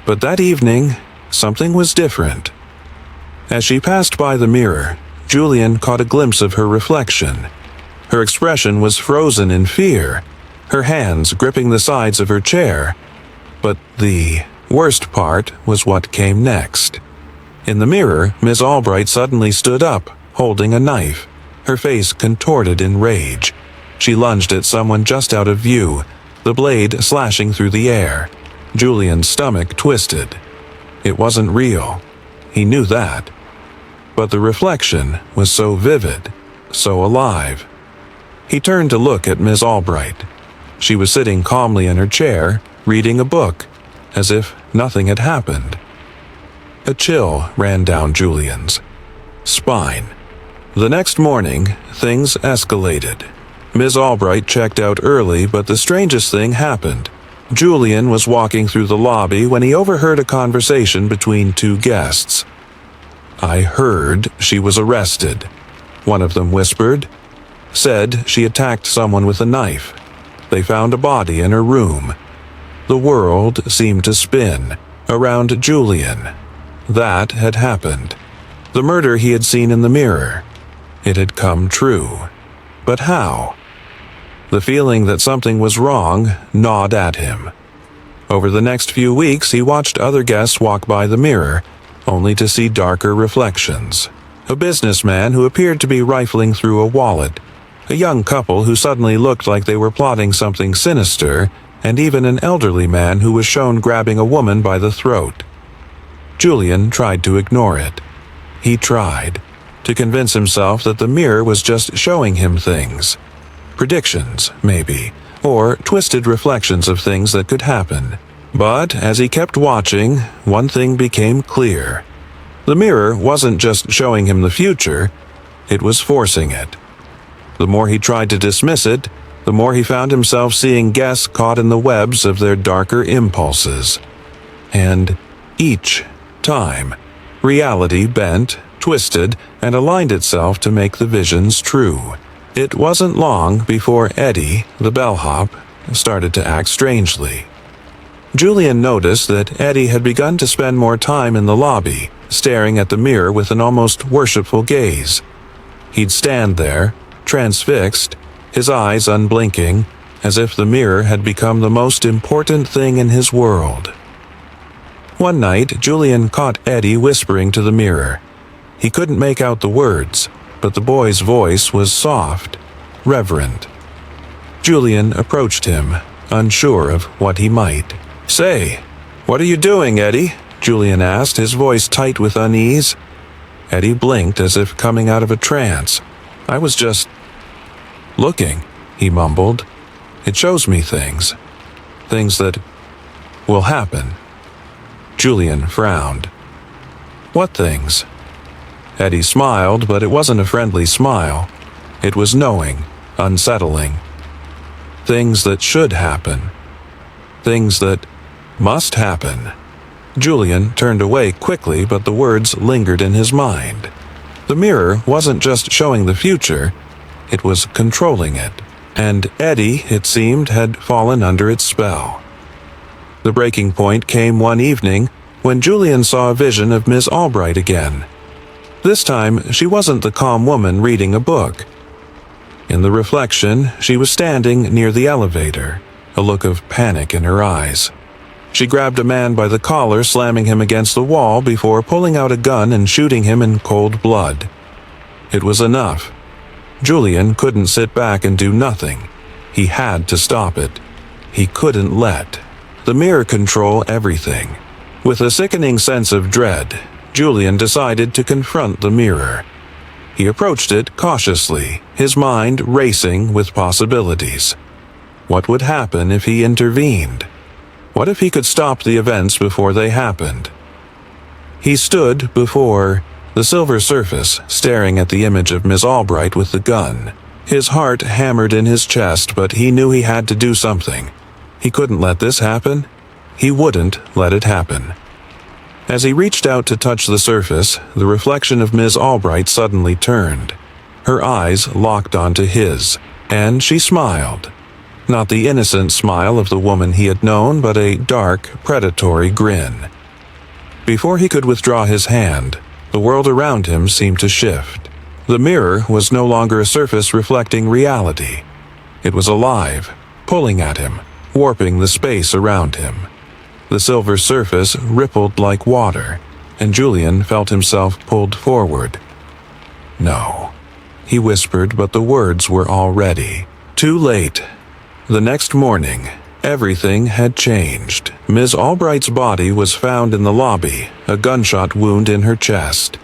but that evening, something was different. As she passed by the mirror, Julian caught a glimpse of her reflection. Her expression was frozen in fear, her hands gripping the sides of her chair. But the worst part was what came next. In the mirror, Ms. Albright suddenly stood up, holding a knife, her face contorted in rage. She lunged at someone just out of view, the blade slashing through the air. Julian's stomach twisted. It wasn't real. He knew that. But the reflection was so vivid, so alive. He turned to look at Ms. Albright. She was sitting calmly in her chair, reading a book, as if nothing had happened. A chill ran down Julian's spine. The next morning, things escalated. Ms. Albright checked out early, but the strangest thing happened. Julian was walking through the lobby when he overheard a conversation between two guests. "I heard she was arrested," one of them whispered. said she attacked someone with a knife. They found a body in her room. The world seemed to spin around Julian. That had happened. The murder he had seen in the mirror. It had come true. But how? The feeling that something was wrong gnawed at him. Over the next few weeks, he watched other guests walk by the mirror, only to see darker reflections. A businessman who appeared to be rifling through a wallet, a young couple who suddenly looked like they were plotting something sinister, and even an elderly man who was shown grabbing a woman by the throat. Julian tried to ignore it. He tried to convince himself that the mirror was just showing him things. Predictions, maybe, or twisted reflections of things that could happen. But as he kept watching, one thing became clear. The mirror wasn't just showing him the future, it was forcing it. The more he tried to dismiss it, the more he found himself seeing guests caught in the webs of their darker impulses. And each time, reality bent, twisted, and aligned itself to make the visions true. It wasn't long before Eddie, the bellhop, started to act strangely. Julian noticed that Eddie had begun to spend more time in the lobby, staring at the mirror with an almost worshipful gaze. He'd stand there, transfixed, his eyes unblinking, as if the mirror had become the most important thing in his world. One night, Julian caught Eddie whispering to the mirror. He couldn't make out the words, but the boy's voice was soft, reverent. Julian approached him, unsure of what he might say. "What are you doing, Eddie?" Julian asked, his voice tight with unease. Eddie blinked as if coming out of a trance. "I was just looking," he mumbled. "It shows me things. Things that will happen." Julian frowned. "What things?" Eddie smiled, but it wasn't a friendly smile. It was knowing, unsettling. Things that should happen. Things that must happen. Julian turned away quickly, but the words lingered in his mind. The mirror wasn't just showing the future, it was controlling it. And Eddie, it seemed, had fallen under its spell. The breaking point came one evening when Julian saw a vision of Miss Albright again. This time, she wasn't the calm woman reading a book. In the reflection, she was standing near the elevator, a look of panic in her eyes. She grabbed a man by the collar, slamming him against the wall before pulling out a gun and shooting him in cold blood. It was enough. Julian couldn't sit back and do nothing. He had to stop it. He couldn't let the mirror control everything. With a sickening sense of dread, Julian decided to confront the mirror. He approached it cautiously, his mind racing with possibilities. What would happen if he intervened? What if he could stop the events before they happened? He stood before the silver surface, staring at the image of Miss Albright with the gun. His heart hammered in his chest, but he knew he had to do something. He couldn't let this happen. He wouldn't let it happen. As he reached out to touch the surface, the reflection of Miss Albright suddenly turned. Her eyes locked onto his, and she smiled. Not the innocent smile of the woman he had known, but a dark, predatory grin. Before he could withdraw his hand, the world around him seemed to shift. The mirror was no longer a surface reflecting reality. It was alive, pulling at him, warping the space around him. The silver surface rippled like water, and Julian felt himself pulled forward. "No," he whispered, but the words were already too late. The next morning, everything had changed. Miss Albright's body was found in the lobby, a gunshot wound in her chest.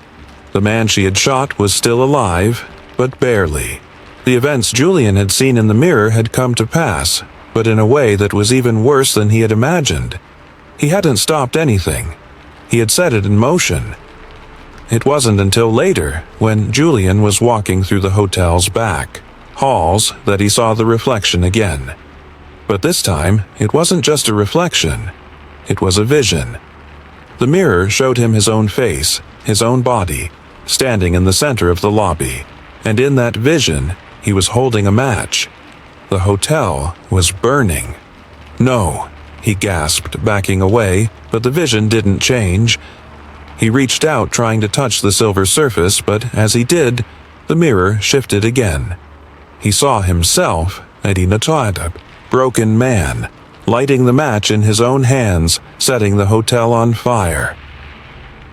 The man she had shot was still alive, but barely. The events Julian had seen in the mirror had come to pass, but in a way that was even worse than he had imagined. He hadn't stopped anything. He had set it in motion. It wasn't until later, when Julian was walking through the hotel's back halls, that he saw the reflection again. But this time, it wasn't just a reflection. It was a vision. The mirror showed him his own face, his own body, standing in the center of the lobby. And in that vision, he was holding a match. The hotel was burning. "No," he gasped, backing away, but the vision didn't change. He reached out, trying to touch the silver surface, but as he did, the mirror shifted again. He saw himself, a broken man, lighting the match in his own hands, setting the hotel on fire.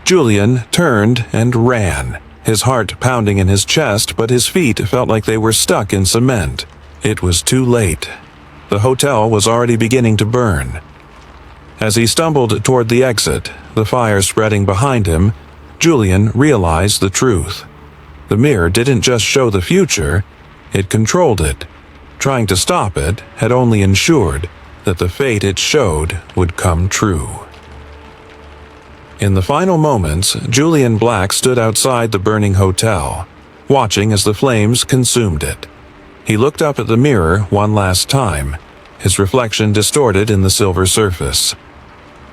Julian turned and ran, his heart pounding in his chest, but his feet felt like they were stuck in cement. It was too late. The hotel was already beginning to burn. As he stumbled toward the exit, the fire spreading behind him, Julian realized the truth. The mirror didn't just show the future, it controlled it. Trying to stop it had only ensured that the fate it showed would come true. In the final moments, Julian Black stood outside the burning hotel, watching as the flames consumed it. He looked up at the mirror one last time, his reflection distorted in the silver surface.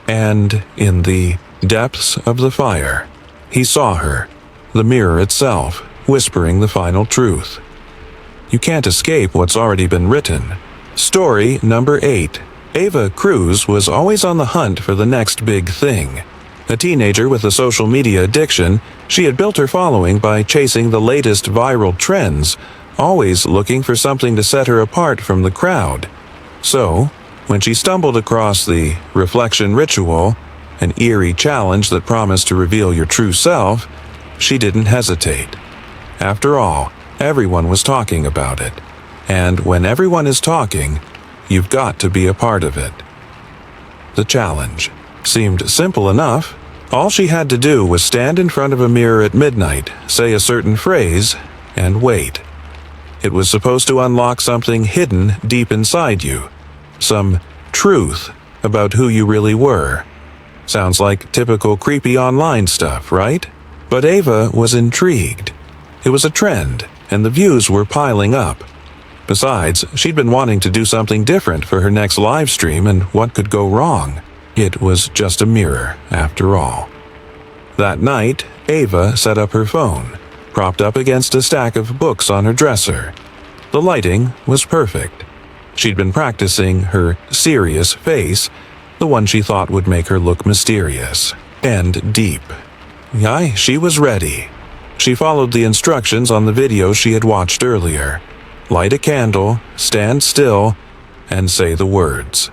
And in the depths of the fire, he saw her, the mirror itself, whispering the final truth. You can't escape what's already been written. Story number 8. Ava Cruz was always on the hunt for the next big thing. A teenager with a social media addiction, she had built her following by chasing the latest viral trends, always looking for something to set her apart from the crowd. So, when she stumbled across the reflection ritual, an eerie challenge that promised to reveal your true self, she didn't hesitate. After all, everyone was talking about it. And when everyone is talking, you've got to be a part of it. The challenge seemed simple enough. All she had to do was stand in front of a mirror at midnight, say a certain phrase, and wait. It was supposed to unlock something hidden deep inside you. Some truth about who you really were. Sounds like typical creepy online stuff, right? But Ava was intrigued. It was a trend, and the views were piling up. Besides, she'd been wanting to do something different for her next live stream, and what could go wrong? It was just a mirror, after all. That night, Ava set up her phone, propped up against a stack of books on her dresser. The lighting was perfect. She'd been practicing her serious face, the one she thought would make her look mysterious and deep. She was ready. She followed the instructions on the video she had watched earlier. Light a candle, stand still, and say the words.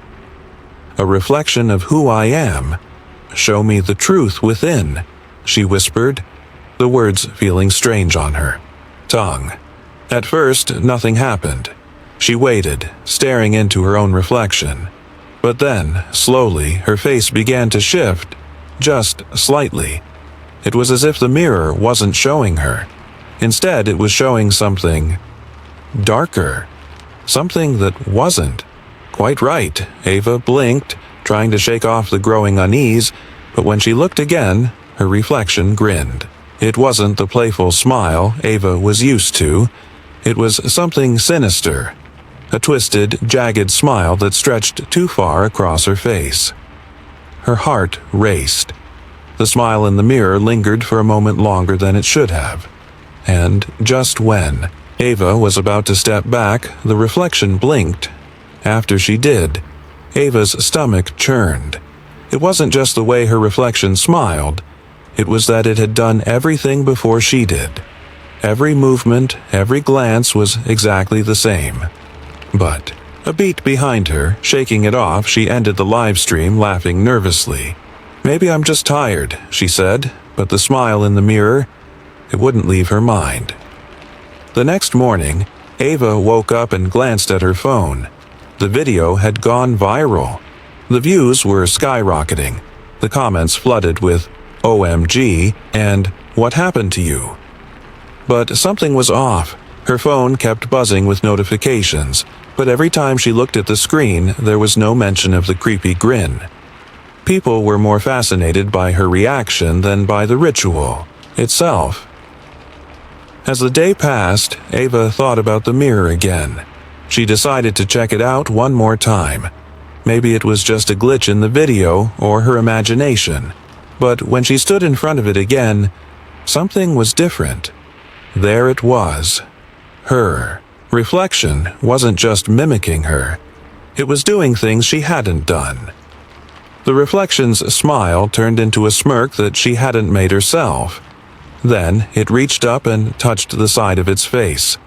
A reflection of who I am. Show me the truth within, she whispered, the words feeling strange on her tongue. At first, nothing happened. She waited, staring into her own reflection. But then, slowly, her face began to shift, just slightly. It was as if the mirror wasn't showing her. Instead, it was showing something darker. Something that wasn't. Quite right, Ava blinked, trying to shake off the growing unease, but when she looked again, her reflection grinned. It wasn't the playful smile Ava was used to. It was something sinister. A twisted, jagged smile that stretched too far across her face. Her heart raced. The smile in the mirror lingered for a moment longer than it should have. And just when Ava was about to step back, the reflection blinked. After she did, Ava's stomach churned. It wasn't just the way her reflection smiled. It was that it had done everything before she did. Every movement, every glance was exactly the same. But a beat behind her, shaking it off, she ended the live stream laughing nervously. Maybe I'm just tired, she said, but the smile in the mirror, it wouldn't leave her mind. The next morning, Ava woke up and glanced at her phone. The video had gone viral. The views were skyrocketing. The comments flooded with OMG and what happened to you? But something was off. Her phone kept buzzing with notifications, but every time she looked at the screen, there was no mention of the creepy grin. People were more fascinated by her reaction than by the ritual itself. As the day passed, Ava thought about the mirror again. She decided to check it out one more time. Maybe it was just a glitch in the video or her imagination. But when she stood in front of it again, something was different. There it was. Her. Reflection wasn't just mimicking her. It was doing things she hadn't done. The reflection's smile turned into a smirk that she hadn't made herself. Then it reached up and touched the side of its face.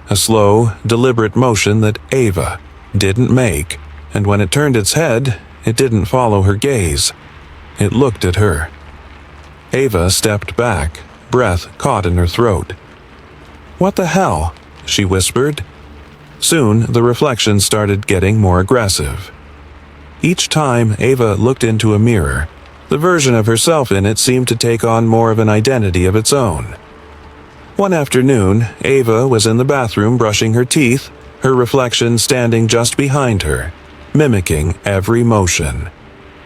A slow, deliberate motion that Ava didn't make, and when it turned its head, it didn't follow her gaze. It looked at her. Ava stepped back, breath caught in her throat. "What the hell?" she whispered. Soon, the reflection started getting more aggressive. Each time Ava looked into a mirror, the version of herself in it seemed to take on more of an identity of its own. One afternoon, Ava was in the bathroom brushing her teeth, her reflection standing just behind her, mimicking every motion.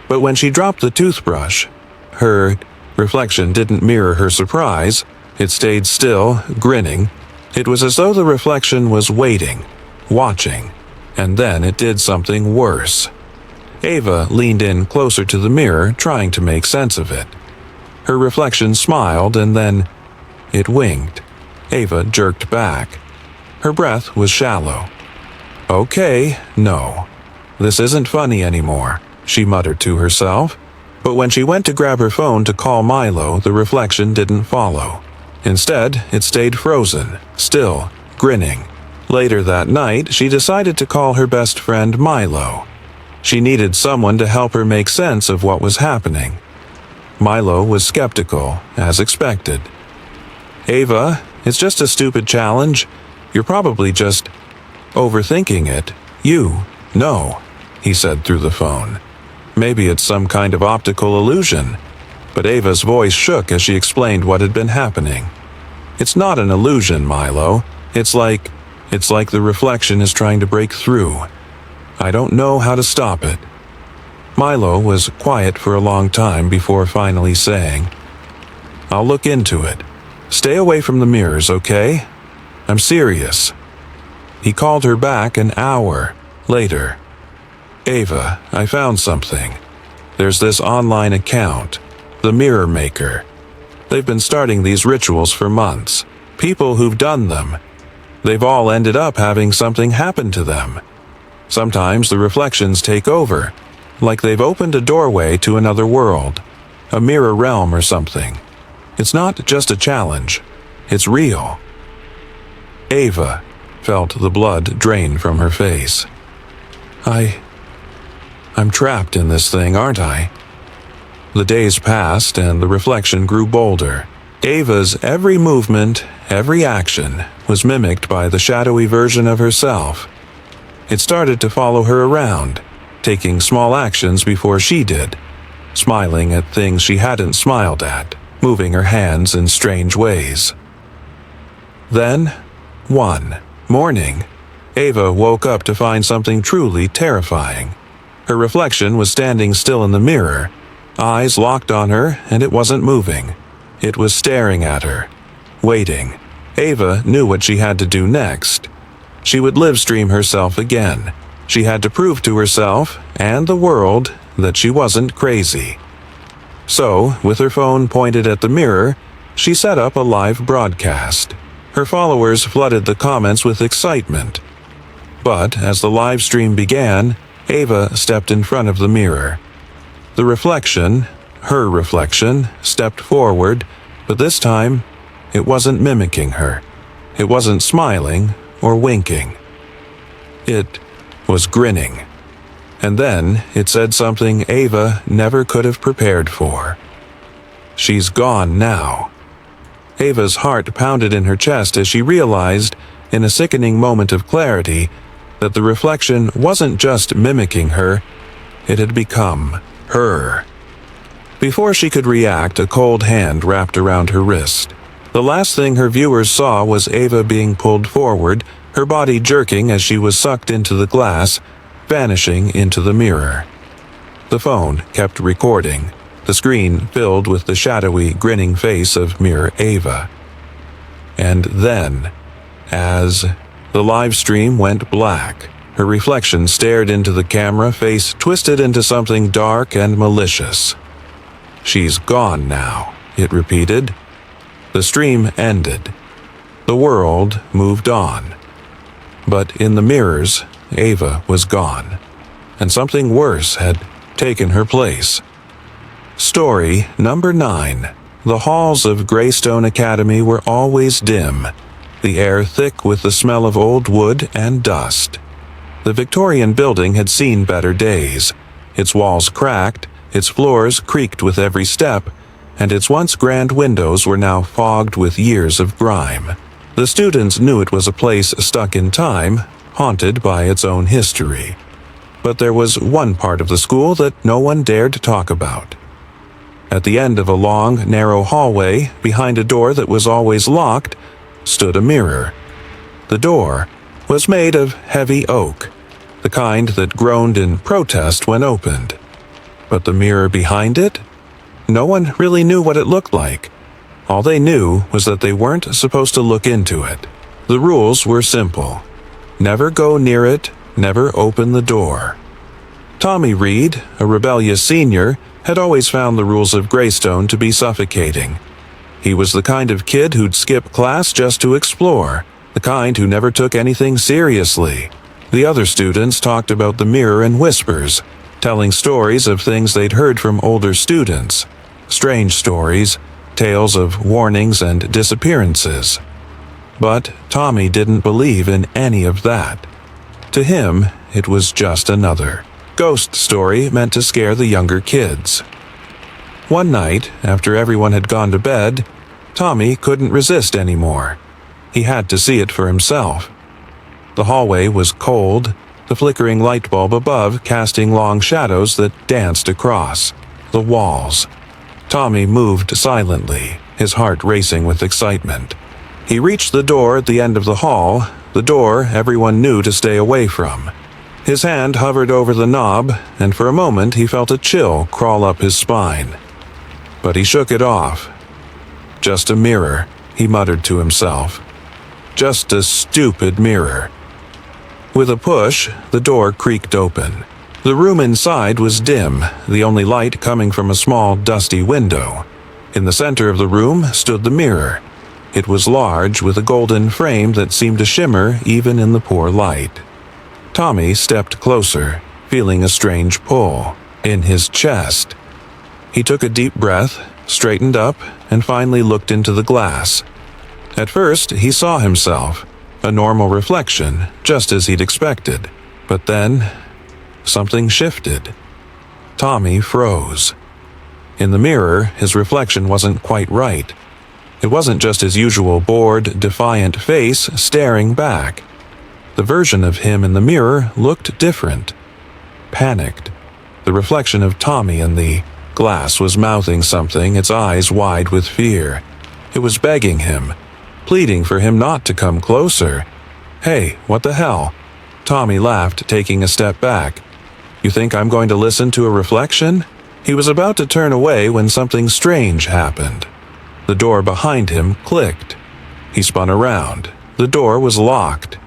But when she dropped the toothbrush, her reflection didn't mirror her surprise. It stayed still, grinning. It was as though the reflection was waiting, watching, and then it did something worse. Ava leaned in closer to the mirror, trying to make sense of it. Her reflection smiled, and then it winked. Ava jerked back. Her breath was shallow. "Okay, no. This isn't funny anymore," she muttered to herself. But when she went to grab her phone to call Milo, the reflection didn't follow. Instead, it stayed frozen, still, grinning. Later that night, she decided to call her best friend Milo. She needed someone to help her make sense of what was happening. Milo was skeptical, as expected. "Ava, it's just a stupid challenge. You're probably just overthinking it. You know," he said through the phone. "Maybe it's some kind of optical illusion." But Ava's voice shook as she explained what had been happening. "It's not an illusion, Milo. It's like the reflection is trying to break through. I don't know how to stop it." Milo was quiet for a long time before finally saying, "I'll look into it. Stay away from the mirrors, okay? I'm serious." He called her back an hour later. "Ava, I found something. There's this online account, the Mirror Maker. They've been starting these rituals for months. People who've done them, they've all ended up having something happen to them. Sometimes the reflections take over, like they've opened a doorway to another world, a mirror realm or something. It's not just a challenge, it's real." Ava felt the blood drain from her face. I'm trapped in this thing, aren't I?" The days passed and the reflection grew bolder. Ava's every movement, every action, was mimicked by the shadowy version of herself. It started to follow her around, taking small actions before she did, smiling at things she hadn't smiled at, moving her hands in strange ways. Then, one morning, Ava woke up to find something truly terrifying. Her reflection was standing still in the mirror, eyes locked on her, and it wasn't moving. It was staring at her, waiting. Ava knew what she had to do next. She would live stream herself again. She had to prove to herself and the world that she wasn't crazy. So, with her phone pointed at the mirror, she set up a live broadcast. Her followers flooded the comments with excitement. But as the live stream began, Ava stepped in front of the mirror. The reflection, her reflection, stepped forward, but this time, it wasn't mimicking her. It wasn't smiling or winking. It was grinning. And then it said something Ava never could have prepared for. "She's gone now." Ava's heart pounded in her chest as she realized, in a sickening moment of clarity, that the reflection wasn't just mimicking her, it had become her. Before she could react, a cold hand wrapped around her wrist. The last thing her viewers saw was Ava being pulled forward, her body jerking as she was sucked into the glass, vanishing into the mirror. The phone kept recording, the screen filled with the shadowy, grinning face of Mirror Ava. And then, as the live stream went black, her reflection stared into the camera, face twisted into something dark and malicious. "She's gone now," it repeated. The stream ended. The world moved on. But in the mirrors, Ava was gone, and something worse had taken her place. Story number 9. The halls of Greystone Academy were always dim, the air thick with the smell of old wood and dust. The Victorian building had seen better days. Its walls cracked, its floors creaked with every step, and its once grand windows were now fogged with years of grime. The students knew it was a place stuck in time, haunted by its own history. But there was one part of the school that no one dared talk about. At the end of a long, narrow hallway, behind a door that was always locked, stood a mirror. The door was made of heavy oak, the kind that groaned in protest when opened. But the mirror behind it? No one really knew what it looked like. All they knew was that they weren't supposed to look into it. The rules were simple. Never go near it, never open the door. Tommy Reed, a rebellious senior, had always found the rules of Greystone to be suffocating. He was the kind of kid who'd skip class just to explore, the kind who never took anything seriously. The other students talked about the mirror in whispers, telling stories of things they'd heard from older students. Strange stories, tales of warnings and disappearances. But Tommy didn't believe in any of that. To him, it was just another ghost story meant to scare the younger kids. One night, after everyone had gone to bed, Tommy couldn't resist anymore. He had to see it for himself. The hallway was cold, the flickering light bulb above casting long shadows that danced across the walls. Tommy moved silently, his heart racing with excitement. He reached the door at the end of the hall, the door everyone knew to stay away from. His hand hovered over the knob, and for a moment he felt a chill crawl up his spine. But he shook it off. Just a mirror, he muttered to himself. Just a stupid mirror. With a push, the door creaked open. The room inside was dim, the only light coming from a small, dusty window. In the center of the room stood the mirror. It was large, with a golden frame that seemed to shimmer even in the poor light. Tommy stepped closer, feeling a strange pull in his chest. He took a deep breath, straightened up, and finally looked into the glass. At first, he saw himself, a normal reflection, just as he'd expected. But then, something shifted. Tommy froze. In the mirror, his reflection wasn't quite right. It wasn't just his usual bored, defiant face staring back. The version of him in the mirror looked different. Panicked. The reflection of Tommy in the glass was mouthing something, its eyes wide with fear. It was begging him, pleading for him not to come closer. Hey, what the hell? Tommy laughed, taking a step back. You think I'm going to listen to a reflection? He was about to turn away when something strange happened. The door behind him clicked. He spun around. The door was locked.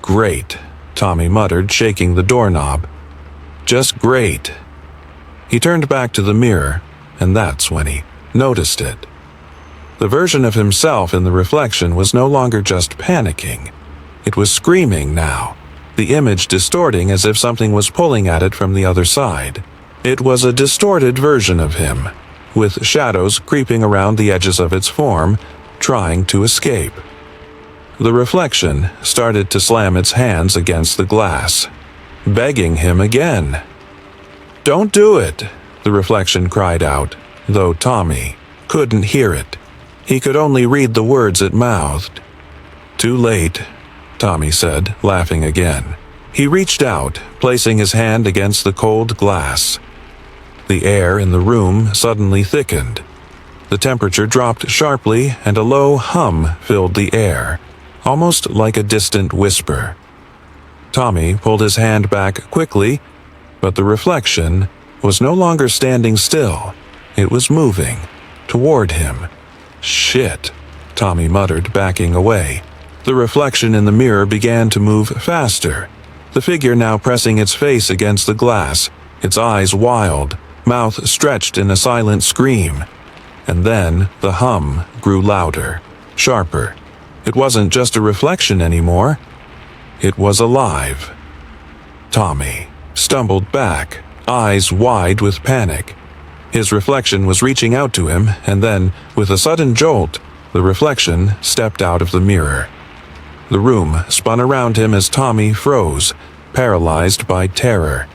Great, Tommy muttered, shaking the doorknob. Just great. He turned back to the mirror, and that's when he noticed it. The version of himself in the reflection was no longer just panicking. It was screaming now, the image distorting as if something was pulling at it from the other side. It was a distorted version of him, with shadows creeping around the edges of its form, trying to escape. The reflection started to slam its hands against the glass, begging him again. Don't do it, the reflection cried out, though Tommy couldn't hear it. He could only read the words it mouthed. Too late, Tommy said, laughing again. He reached out, placing his hand against the cold glass. The air in the room suddenly thickened. The temperature dropped sharply, and a low hum filled the air, almost like a distant whisper. Tommy pulled his hand back quickly, but the reflection was no longer standing still. It was moving toward him. Shit, Tommy muttered, backing away. The reflection in the mirror began to move faster, the figure now pressing its face against the glass, its eyes wild, mouth stretched in a silent scream. And then the hum grew louder, sharper. It wasn't just a reflection anymore. It was alive. Tommy stumbled back, eyes wide with panic. His reflection was reaching out to him, and then, with a sudden jolt, the reflection stepped out of the mirror. The room spun around him as Tommy froze, paralyzed by terror.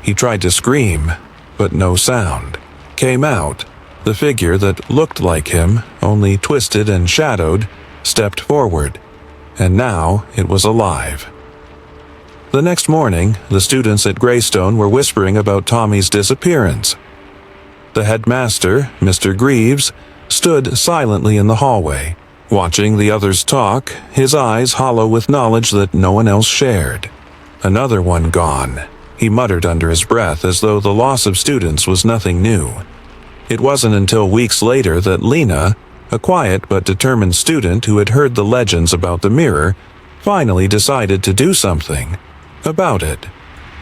He tried to scream, but no sound came out. The figure that looked like him, only twisted and shadowed, stepped forward, and now it was alive. The next morning, the students at Greystone were whispering about Tommy's disappearance. The headmaster, Mr. Greaves, stood silently in the hallway, watching the others talk, his eyes hollow with knowledge that no one else shared. Another one gone, he muttered under his breath, as though the loss of students was nothing new. It wasn't until weeks later that Lena, a quiet but determined student who had heard the legends about the mirror, finally decided to do something about it.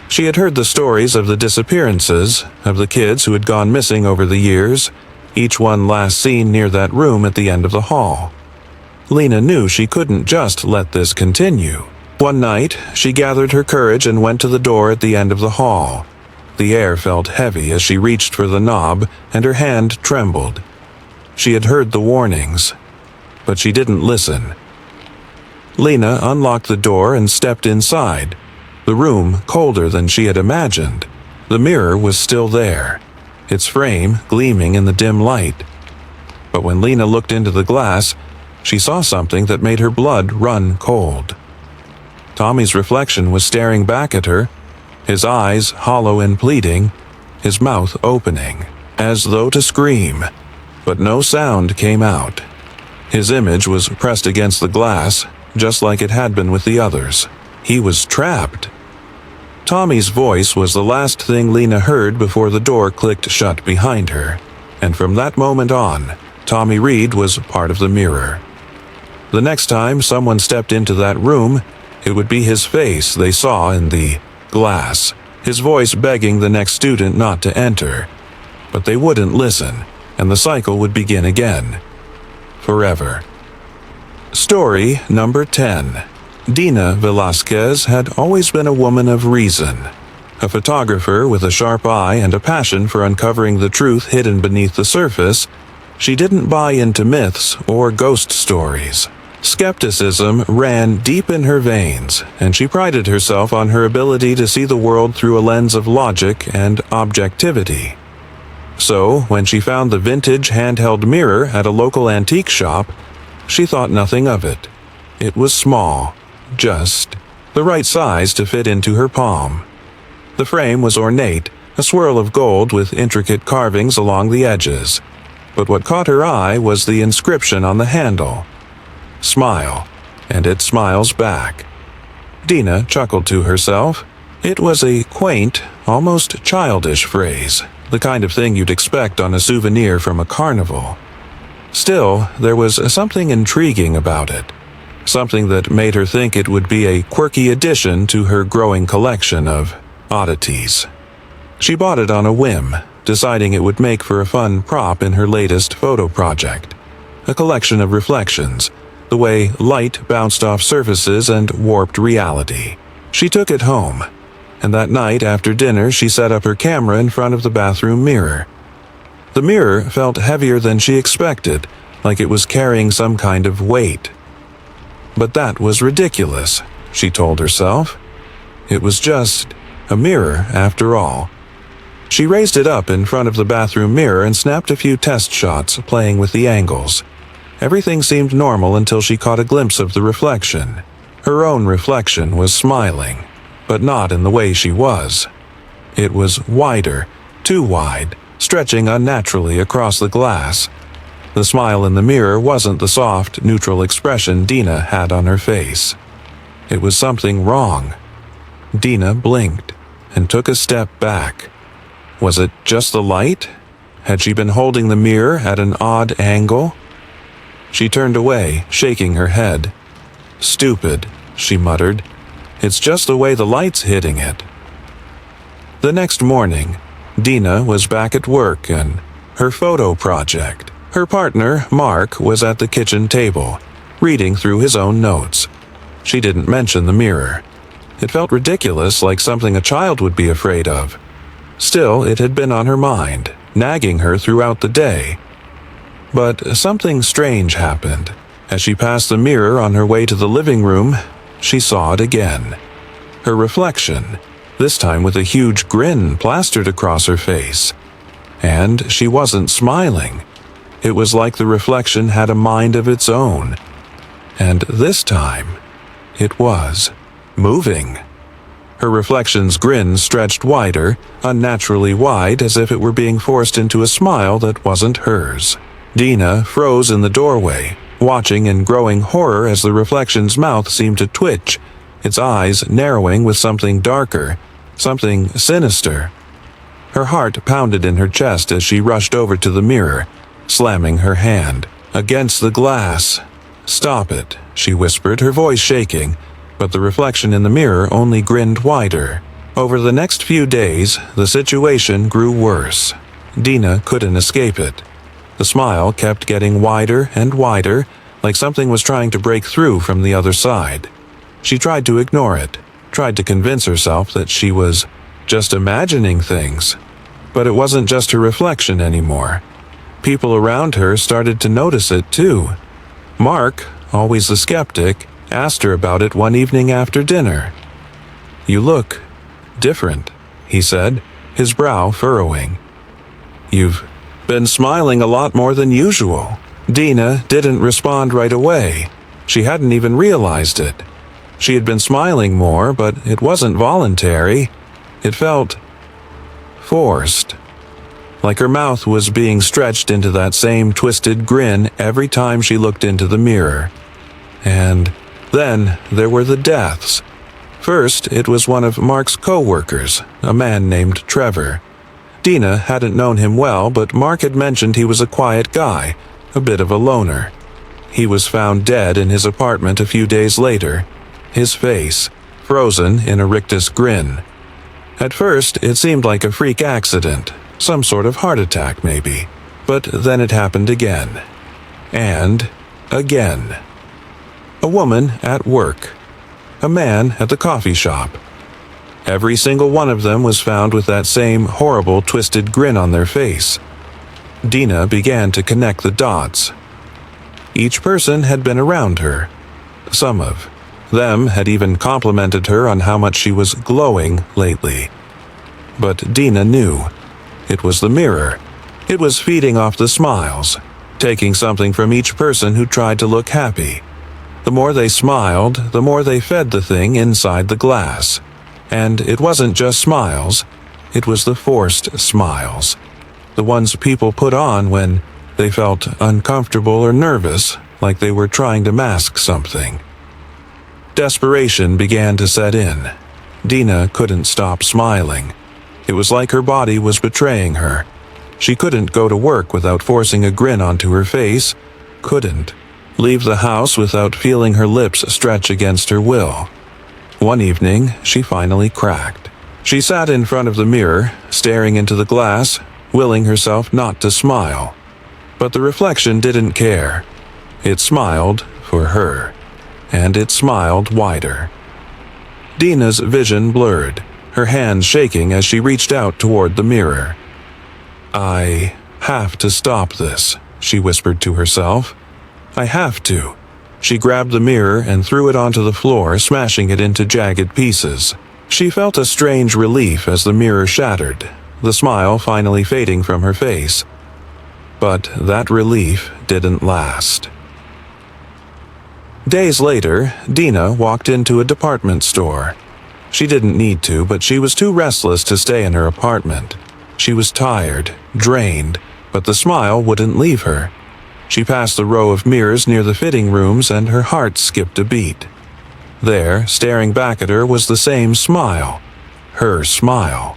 She had heard the stories of the disappearances, of the kids who had gone missing over the years, each one last seen near that room at the end of the hall. Lena knew she couldn't just let this continue. One night, she gathered her courage and went to the door at the end of the hall. The air felt heavy as she reached for the knob, and her hand trembled. She had heard the warnings, but she didn't listen. Lena unlocked the door and stepped inside. The room colder than she had imagined. The mirror was still there, its frame gleaming in the dim light. But when Lena looked into the glass, she saw something that made her blood run cold. Tommy's reflection was staring back at her, his eyes hollow and pleading, his mouth opening, as though to scream, but no sound came out. His image was pressed against the glass, just like it had been with the others. He was trapped. Tommy's voice was the last thing Lena heard before the door clicked shut behind her, and from that moment on, Tommy Reed was part of the mirror. The next time someone stepped into that room, it would be his face they saw in the glass, his voice begging the next student not to enter. But they wouldn't listen, and the cycle would begin again. Forever. Story number 10. Dina Velasquez had always been a woman of reason. A photographer with a sharp eye and a passion for uncovering the truth hidden beneath the surface, she didn't buy into myths or ghost stories. Skepticism ran deep in her veins, and she prided herself on her ability to see the world through a lens of logic and objectivity. So, when she found the vintage handheld mirror at a local antique shop, she thought nothing of it. It was small, just the right size to fit into her palm. The frame was ornate, a swirl of gold with intricate carvings along the edges. But what caught her eye was the inscription on the handle. Smile, and it smiles back. Dina chuckled to herself. It was a quaint, almost childish phrase, the kind of thing you'd expect on a souvenir from a carnival. Still, there was something intriguing about it, something that made her think it would be a quirky addition to her growing collection of oddities. She bought it on a whim, deciding it would make for a fun prop in her latest photo project, a collection of reflections, the way light bounced off surfaces and warped reality. She took it home, and that night after dinner she set up her camera in front of the bathroom mirror. The mirror felt heavier than she expected, like it was carrying some kind of weight. But that was ridiculous, she told herself. It was just a mirror after all. She raised it up in front of the bathroom mirror and snapped a few test shots, playing with the angles. Everything seemed normal until she caught a glimpse of the reflection. Her own reflection was smiling, but not in the way she was. It was wider, too wide, stretching unnaturally across the glass. The smile in the mirror wasn't the soft, neutral expression Dina had on her face. It was something wrong. Dina blinked and took a step back. Was it just the light? Had she been holding the mirror at an odd angle? She turned away, shaking her head. Stupid, she muttered. It's just the way the light's hitting it. The next morning, Dina was back at work and her photo project. Her partner, Mark, was at the kitchen table, reading through his own notes. She didn't mention the mirror. It felt ridiculous, like something a child would be afraid of. Still, it had been on her mind, nagging her throughout the day. But something strange happened. As she passed the mirror on her way to the living room, she saw it again. Her reflection, this time with a huge grin plastered across her face. And she wasn't smiling. It was like the reflection had a mind of its own. And this time, it was moving. Her reflection's grin stretched wider, unnaturally wide, as if it were being forced into a smile that wasn't hers. Dina froze in the doorway, watching in growing horror as the reflection's mouth seemed to twitch, its eyes narrowing with something darker, something sinister. Her heart pounded in her chest as she rushed over to the mirror, slamming her hand against the glass. "Stop it," she whispered, her voice shaking, but the reflection in the mirror only grinned wider. Over the next few days, the situation grew worse. Dina couldn't escape it. The smile kept getting wider and wider, like something was trying to break through from the other side. She tried to ignore it, tried to convince herself that she was just imagining things. But it wasn't just her reflection anymore. People around her started to notice it too. Mark, always the skeptic, asked her about it one evening after dinner. "You look different," he said, his brow furrowing. "You've been smiling a lot more than usual." Dina didn't respond right away. She hadn't even realized it. She had been smiling more, but it wasn't voluntary. It felt forced. Like her mouth was being stretched into that same twisted grin every time she looked into the mirror. And then there were the deaths. First, it was one of Mark's co-workers, a man named Trevor. Dina hadn't known him well, but Mark had mentioned he was a quiet guy, a bit of a loner. He was found dead in his apartment a few days later, his face frozen in a rictus grin. At first, it seemed like a freak accident, some sort of heart attack maybe. But then it happened again. And again. A woman at work. A man at the coffee shop. Every single one of them was found with that same horrible twisted grin on their face. Dina began to connect the dots. Each person had been around her. Some of them had even complimented her on how much she was glowing lately. But Dina knew. It was the mirror. It was feeding off the smiles, taking something from each person who tried to look happy. The more they smiled, the more they fed the thing inside the glass. And it wasn't just smiles, it was the forced smiles. The ones people put on when they felt uncomfortable or nervous, like they were trying to mask something. Desperation began to set in. Dina couldn't stop smiling. It was like her body was betraying her. She couldn't go to work without forcing a grin onto her face, couldn't leave the house without feeling her lips stretch against her will. One evening, she finally cracked. She sat in front of the mirror, staring into the glass, willing herself not to smile. But the reflection didn't care. It smiled for her, and it smiled wider. Dina's vision blurred, her hands shaking as she reached out toward the mirror. "I have to stop this," she whispered to herself. "I have to." She grabbed the mirror and threw it onto the floor, smashing it into jagged pieces. She felt a strange relief as the mirror shattered, the smile finally fading from her face. But that relief didn't last. Days later, Dina walked into a department store. She didn't need to, but she was too restless to stay in her apartment. She was tired, drained, but the smile wouldn't leave her. She passed the row of mirrors near the fitting rooms and her heart skipped a beat. There, staring back at her, was the same smile. Her smile.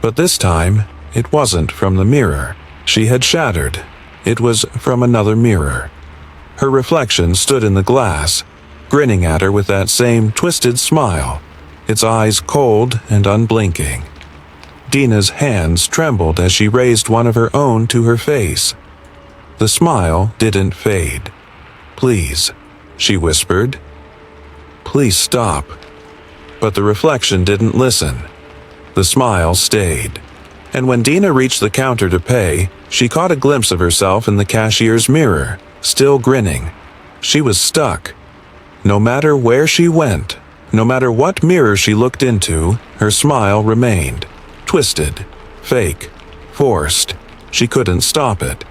But this time, it wasn't from the mirror she had shattered. It was from another mirror. Her reflection stood in the glass, grinning at her with that same twisted smile, its eyes cold and unblinking. Dina's hands trembled as she raised one of her own to her face. The smile didn't fade. "Please," she whispered. please stop. But the reflection didn't listen. The smile stayed. And when Dina reached the counter to pay, she caught a glimpse of herself in the cashier's mirror, still grinning. She was stuck. No matter where she went, no matter what mirror she looked into, her smile remained. Twisted, fake, forced. She couldn't stop it.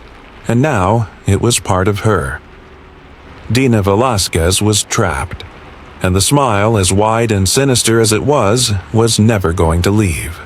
And now it was part of her. Dina Velasquez was trapped. And the smile, as wide and sinister as it was never going to leave.